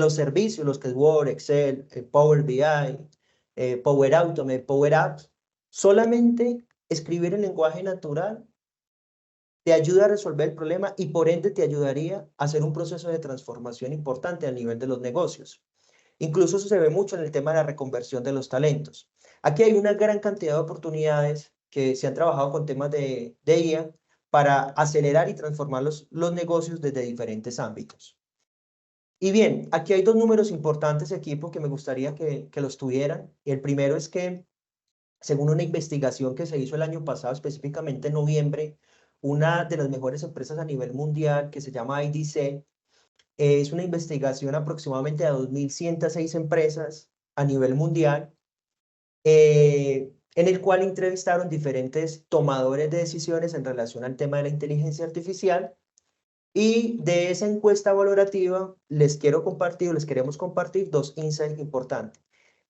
servicios, los que es Word, Excel, Power BI, Power Automate, Power Apps, solamente escribir en lenguaje natural te ayuda a resolver el problema y por ende te ayudaría a hacer un proceso de transformación importante a nivel de los negocios. Incluso eso se ve mucho en el tema de la reconversión de los talentos. Aquí hay una gran cantidad de oportunidades que se han trabajado con temas de IA para acelerar y transformar los negocios desde diferentes ámbitos. Y bien, aquí hay dos números importantes, equipo, que me gustaría que los tuvieran. Y el primero es que, según una investigación que se hizo el año pasado, específicamente en noviembre, una de las mejores empresas a nivel mundial, que se llama IDC, es una investigación aproximadamente a 2.106 empresas a nivel mundial, en el cual entrevistaron diferentes tomadores de decisiones en relación al tema de la inteligencia artificial. Y de esa encuesta valorativa les queremos compartir dos insights importantes.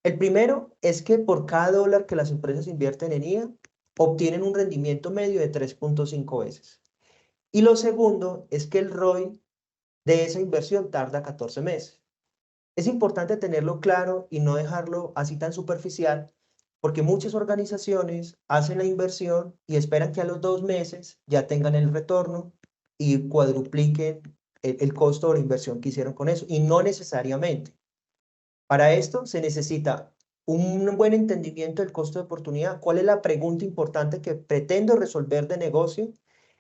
El primero es que por cada dólar que las empresas invierten en IA, obtienen un rendimiento medio de 3.5 veces. Y lo segundo es que el ROI de esa inversión tarda 14 meses. Es importante tenerlo claro y no dejarlo así tan superficial, porque muchas organizaciones hacen la inversión y esperan que a los 2 meses ya tengan el retorno y cuadrupliquen el costo de la inversión que hicieron con eso, y no necesariamente. Para esto se necesita un buen entendimiento del costo de oportunidad, cuál es la pregunta importante que pretendo resolver de negocio,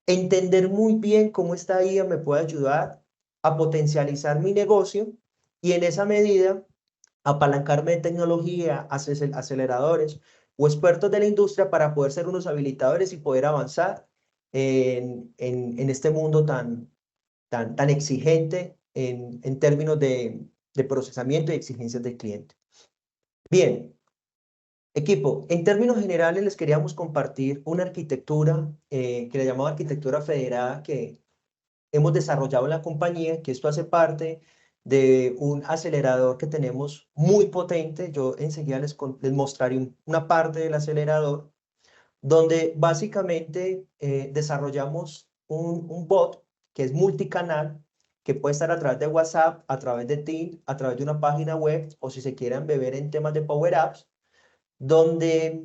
entender muy bien cómo esta IA me puede ayudar a potencializar mi negocio y en esa medida apalancarme de tecnología, aceleradores o expertos de la industria para poder ser unos habilitadores y poder avanzar en este mundo tan exigente en términos de procesamiento y exigencias del cliente. Bien, equipo, en términos generales les queríamos compartir una arquitectura que le llamamos arquitectura federada que hemos desarrollado en la compañía, que esto hace parte de un acelerador que tenemos muy potente. Yo enseguida les mostraré una parte del acelerador, donde básicamente desarrollamos un bot que es multicanal, que puede estar a través de WhatsApp, a través de Teams, a través de una página web, o si se quieren beber en temas de Power Apps, donde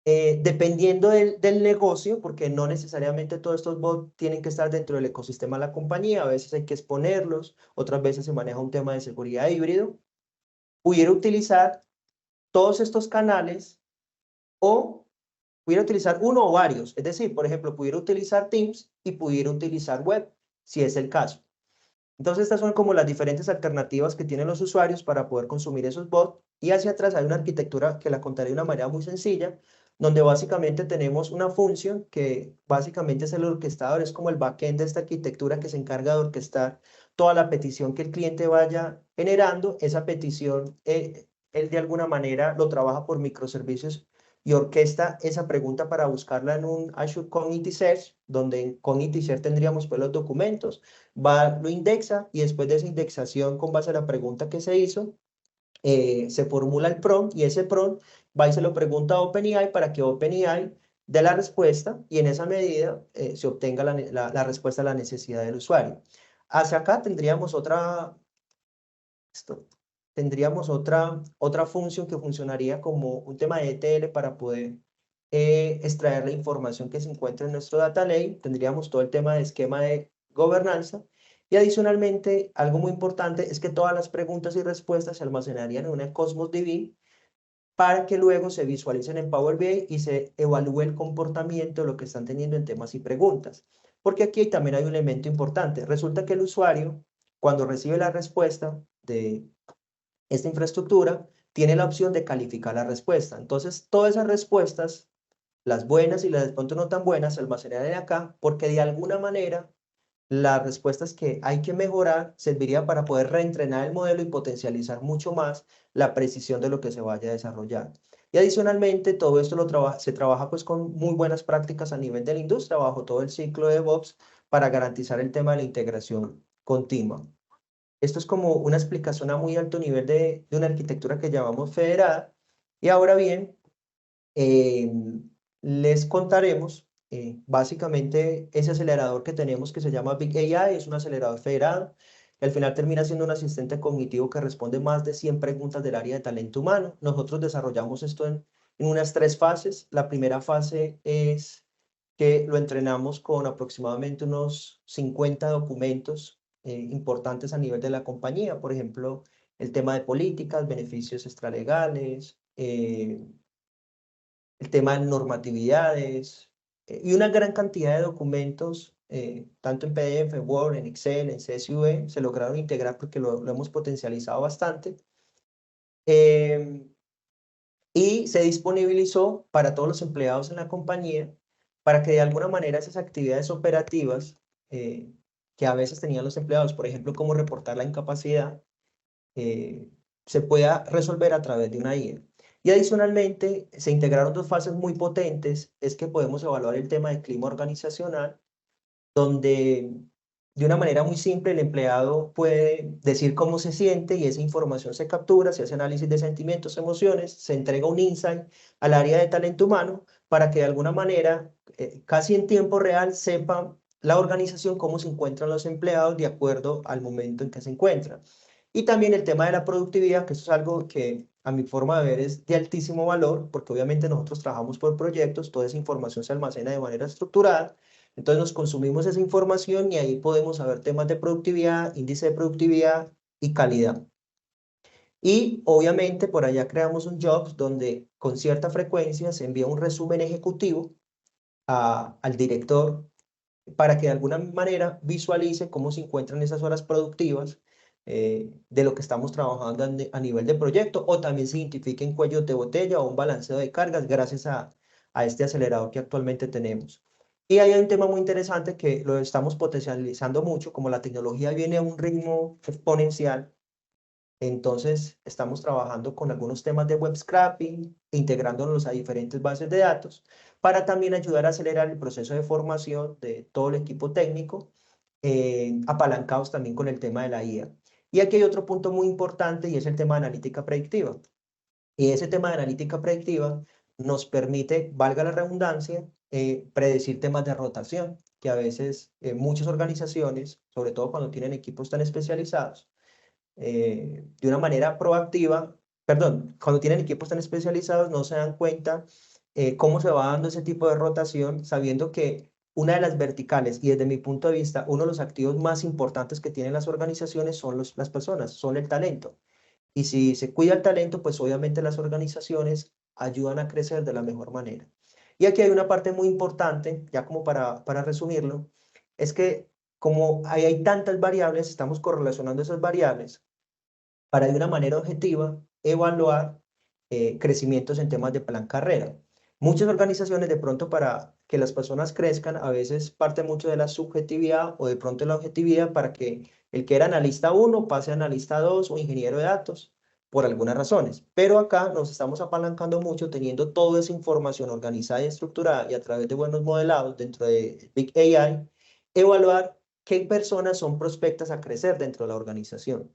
dependiendo del negocio, porque no necesariamente todos estos bots tienen que estar dentro del ecosistema de la compañía, a veces hay que exponerlos, otras veces se maneja un tema de seguridad híbrido, pudiera utilizar todos estos canales o pudiera utilizar uno o varios, es decir, por ejemplo, pudiera utilizar Teams y pudiera utilizar web, si es el caso. Entonces, estas son como las diferentes alternativas que tienen los usuarios para poder consumir esos bots. Y hacia atrás hay una arquitectura que la contaré de una manera muy sencilla, donde básicamente tenemos una función que básicamente es el orquestador, es como el backend de esta arquitectura que se encarga de orquestar toda la petición que el cliente vaya generando. Esa petición, él de alguna manera lo trabaja por microservicios y orquesta esa pregunta para buscarla en un Azure Cognitive Search, donde en Cognitive Search tendríamos pues los documentos, lo indexa y después de esa indexación con base a la pregunta que se hizo, se formula el prompt y ese prompt va y se lo pregunta a OpenAI para que OpenAI dé la respuesta y en esa medida se obtenga la respuesta a la necesidad del usuario. Hacia acá tendríamos otra función que funcionaría como un tema de ETL para poder extraer la información que se encuentra en nuestro data lake. Tendríamos todo el tema de esquema de gobernanza y adicionalmente algo muy importante es que todas las preguntas y respuestas se almacenarían en una Cosmos DB para que luego se visualicen en Power BI y se evalúe el comportamiento de lo que están teniendo en temas y preguntas. Porque aquí también hay un elemento importante. Resulta que el usuario, cuando recibe la respuesta de esta infraestructura, tiene la opción de calificar la respuesta. Entonces, todas esas respuestas, las buenas y las de pronto no tan buenas, se almacenarán acá porque de alguna manera las respuestas que hay que mejorar serviría para poder reentrenar el modelo y potencializar mucho más la precisión de lo que se vaya a desarrollar. Y adicionalmente, todo esto se trabaja pues con muy buenas prácticas a nivel de la industria, bajo todo el ciclo de DevOps, para garantizar el tema de la integración continua. Esto es como una explicación a muy alto nivel de una arquitectura que llamamos federada. Y ahora bien, eh, les contaremos básicamente ese acelerador que tenemos que se llama Big AI, es un acelerador federado, que al final termina siendo un asistente cognitivo que responde más de 100 preguntas del área de talento humano. Nosotros desarrollamos esto en unas 3 fases. La primera fase es que lo entrenamos con aproximadamente unos 50 documentos importantes a nivel de la compañía, por ejemplo, el tema de políticas, beneficios extralegales, el tema de normatividades y una gran cantidad de documentos, tanto en PDF, en Word, en Excel, en CSV, se lograron integrar porque lo hemos potencializado bastante. Y se disponibilizó para todos los empleados en la compañía para que de alguna manera esas actividades operativas que a veces tenían los empleados, por ejemplo, como reportar la incapacidad, eh, se pueda resolver a través de una IA. Y adicionalmente, se integraron 2 fases muy potentes, es que podemos evaluar el tema de clima organizacional, donde de una manera muy simple, el empleado puede decir cómo se siente y esa información se captura, se hace análisis de sentimientos, emociones, se entrega un insight al área de talento humano para que de alguna manera, casi en tiempo real, sepa la organización cómo se encuentran los empleados de acuerdo al momento en que se encuentran. Y también el tema de la productividad, que eso es algo que a mi forma de ver es de altísimo valor, porque obviamente nosotros trabajamos por proyectos, toda esa información se almacena de manera estructurada, entonces nos consumimos esa información y ahí podemos saber temas de productividad, índice de productividad y calidad. Y obviamente por allá creamos un Jobs donde con cierta frecuencia se envía un resumen ejecutivo al director para que de alguna manera visualice cómo se encuentran esas horas productivas de lo que estamos trabajando a nivel de proyecto, o también se identifiquen cuellos de botella o un balanceo de cargas gracias a este acelerador que actualmente tenemos. Y ahí hay un tema muy interesante que lo estamos potencializando mucho, como la tecnología viene a un ritmo exponencial. Entonces, estamos trabajando con algunos temas de web scraping, integrándolos a diferentes bases de datos, para también ayudar a acelerar el proceso de formación de todo el equipo técnico, apalancados también con el tema de la IA. Y aquí hay otro punto muy importante y es el tema de analítica predictiva. Y ese tema de analítica predictiva nos permite, valga la redundancia, predecir temas de rotación, que a veces muchas organizaciones, sobre todo cuando tienen equipos tan especializados, de una manera proactiva, perdón, cuando tienen equipos tan especializados no se dan cuenta cómo se va dando ese tipo de rotación, sabiendo que una de las verticales y desde mi punto de vista uno de los activos más importantes que tienen las organizaciones son las personas, son el talento. Y si se cuida el talento, pues obviamente las organizaciones ayudan a crecer de la mejor manera. Y aquí hay una parte muy importante, ya como para resumirlo, es que como hay tantas variables, estamos correlacionando esas variables para de una manera objetiva evaluar crecimientos en temas de plan carrera. Muchas organizaciones de pronto para que las personas crezcan, a veces parte mucho de la subjetividad o de pronto de la objetividad para que el que era analista 1 pase a analista 2 o ingeniero de datos por algunas razones. Pero acá nos estamos apalancando mucho teniendo toda esa información organizada y estructurada y a través de buenos modelados dentro de Big AI, evaluar qué personas son prospectas a crecer dentro de la organización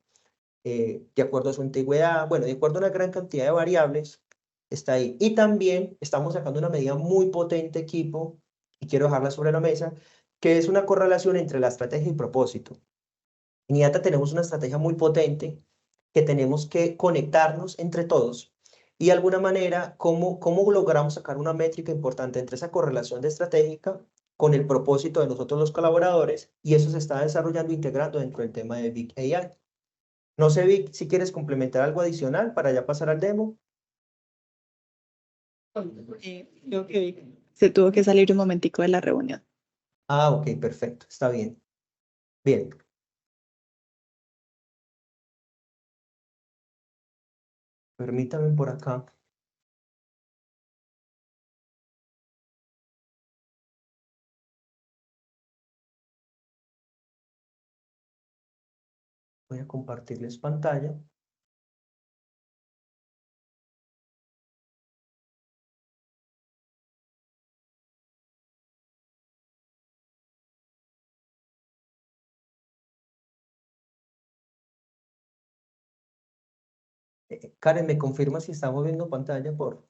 de acuerdo a su antigüedad, bueno, de acuerdo a una gran cantidad de variables, está ahí. Y también estamos sacando una medida muy potente, equipo, y quiero dejarla sobre la mesa, que es una correlación entre la estrategia y propósito. En IATA tenemos una estrategia muy potente que tenemos que conectarnos entre todos. Y de alguna manera, ¿cómo logramos sacar una métrica importante entre esa correlación de estratégica con el propósito de nosotros los colaboradores? Y eso se está desarrollando, integrando dentro del tema de Big AI. No sé, Vic, si quieres complementar algo adicional para ya pasar al demo. Creo que se tuvo que salir un momentico de la reunión. Ah, ok, perfecto, está bien. Bien. Permítame por acá. Voy a compartirles pantalla. Karen, ¿me confirma si estamos viendo pantalla por?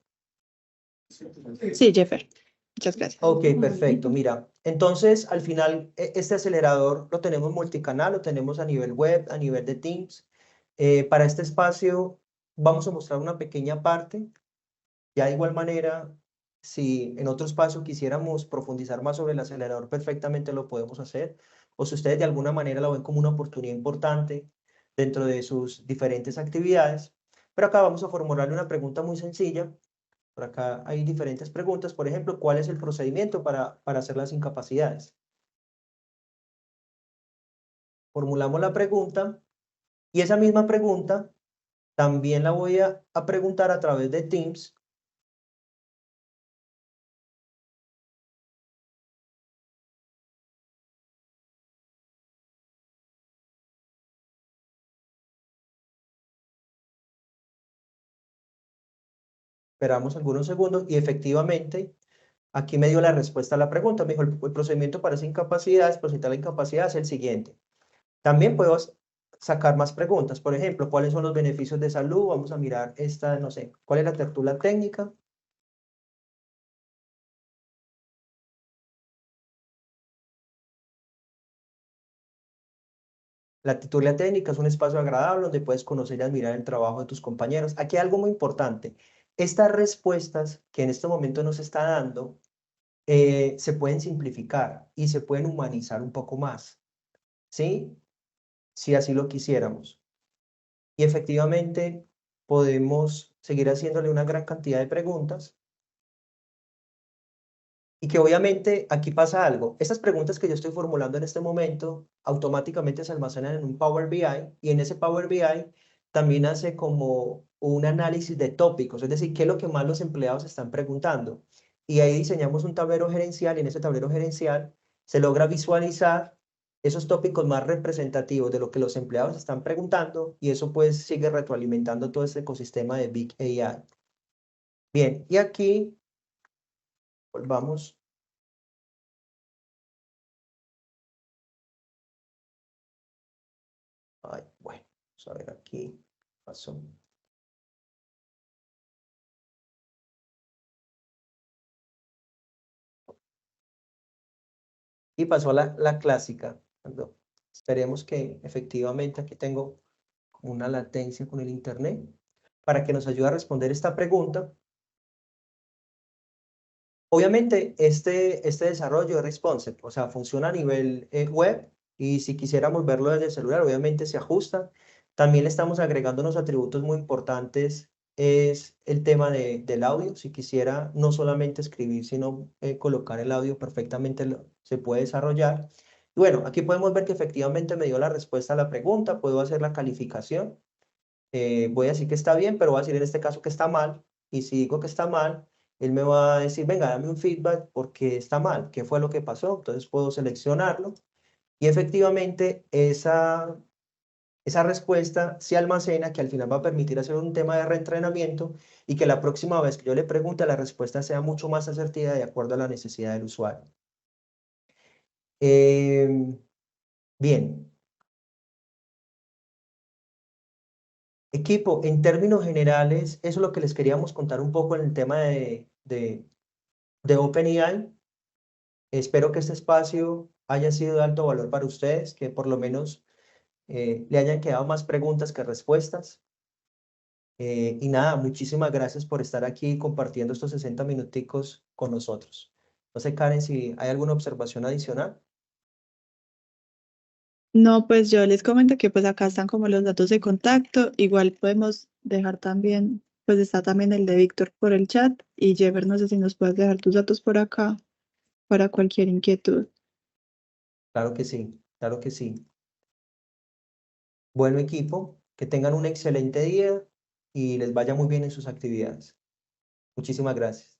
Sí, Jeffer. Muchas gracias. Ok, perfecto. Mira, entonces al final este acelerador lo tenemos multicanal, lo tenemos a nivel web, a nivel de Teams. Para este espacio vamos a mostrar una pequeña parte. Ya de igual manera, si en otro espacio quisiéramos profundizar más sobre el acelerador, perfectamente lo podemos hacer. O si ustedes de alguna manera lo ven como una oportunidad importante dentro de sus diferentes actividades. Pero acá vamos a formularle una pregunta muy sencilla. Por acá hay diferentes preguntas. Por ejemplo, ¿cuál es el procedimiento para hacer las incapacidades? Formulamos la pregunta y esa misma pregunta también la voy a preguntar a través de Teams. Esperamos algunos segundos y efectivamente aquí me dio la respuesta a la pregunta. Me dijo, el procedimiento para esa incapacidad, presentar la incapacidad es el siguiente. También puedo sacar más preguntas. Por ejemplo, ¿cuáles son los beneficios de salud? Vamos a mirar esta, no sé, ¿cuál es la tertulia técnica? La tertulia técnica es un espacio agradable donde puedes conocer y admirar el trabajo de tus compañeros. Aquí hay algo muy importante. Estas respuestas que en este momento nos está dando se pueden simplificar y se pueden humanizar un poco más, ¿sí? Si así lo quisiéramos. Y efectivamente podemos seguir haciéndole una gran cantidad de preguntas y que obviamente aquí pasa algo. Estas preguntas que yo estoy formulando en este momento automáticamente se almacenan en un Power BI y en ese Power BI también hace como un análisis de tópicos, es decir, qué es lo que más los empleados están preguntando. Y ahí diseñamos un tablero gerencial y en ese tablero gerencial se logra visualizar esos tópicos más representativos de lo que los empleados están preguntando y eso pues sigue retroalimentando todo este ecosistema de Big AI. Bien, y aquí volvamos. Ay, bueno, vamos a ver aquí. Pasó. Y pasó la clásica. Esperemos que efectivamente aquí tengo una latencia con el internet para que nos ayude a responder esta pregunta. Obviamente, este desarrollo es responsive, o sea, funciona a nivel web y si quisiéramos verlo desde el celular, obviamente se ajusta. También le estamos agregando unos atributos muy importantes, es el tema del audio. Si quisiera no solamente escribir, sino colocar el audio perfectamente se puede desarrollar. Y bueno, aquí podemos ver que efectivamente me dio la respuesta a la pregunta, puedo hacer la calificación. Voy a decir que está bien, pero voy a decir en este caso que está mal. Y si digo que está mal, él me va a decir, venga, dame un feedback porque está mal, ¿qué fue lo que pasó? Entonces puedo seleccionarlo y efectivamente esa respuesta se almacena, que al final va a permitir hacer un tema de reentrenamiento y que la próxima vez que yo le pregunte, la respuesta sea mucho más asertiva de acuerdo a la necesidad del usuario. Bien. Equipo, en términos generales, eso es lo que les queríamos contar un poco en el tema de OpenAI. Espero que este espacio haya sido de alto valor para ustedes, que por lo menos le hayan quedado más preguntas que respuestas. Y nada, muchísimas gracias por estar aquí compartiendo estos 60 minuticos con nosotros. No sé, Karen, si hay alguna observación adicional. No, pues yo les comento que pues acá están como los datos de contacto. Igual podemos dejar también, pues está también el de Víctor por el chat y Jever, no sé si nos puedes dejar tus datos por acá para cualquier inquietud. Claro que sí, claro que sí. Bueno, equipo, que tengan un excelente día y les vaya muy bien en sus actividades. Muchísimas gracias.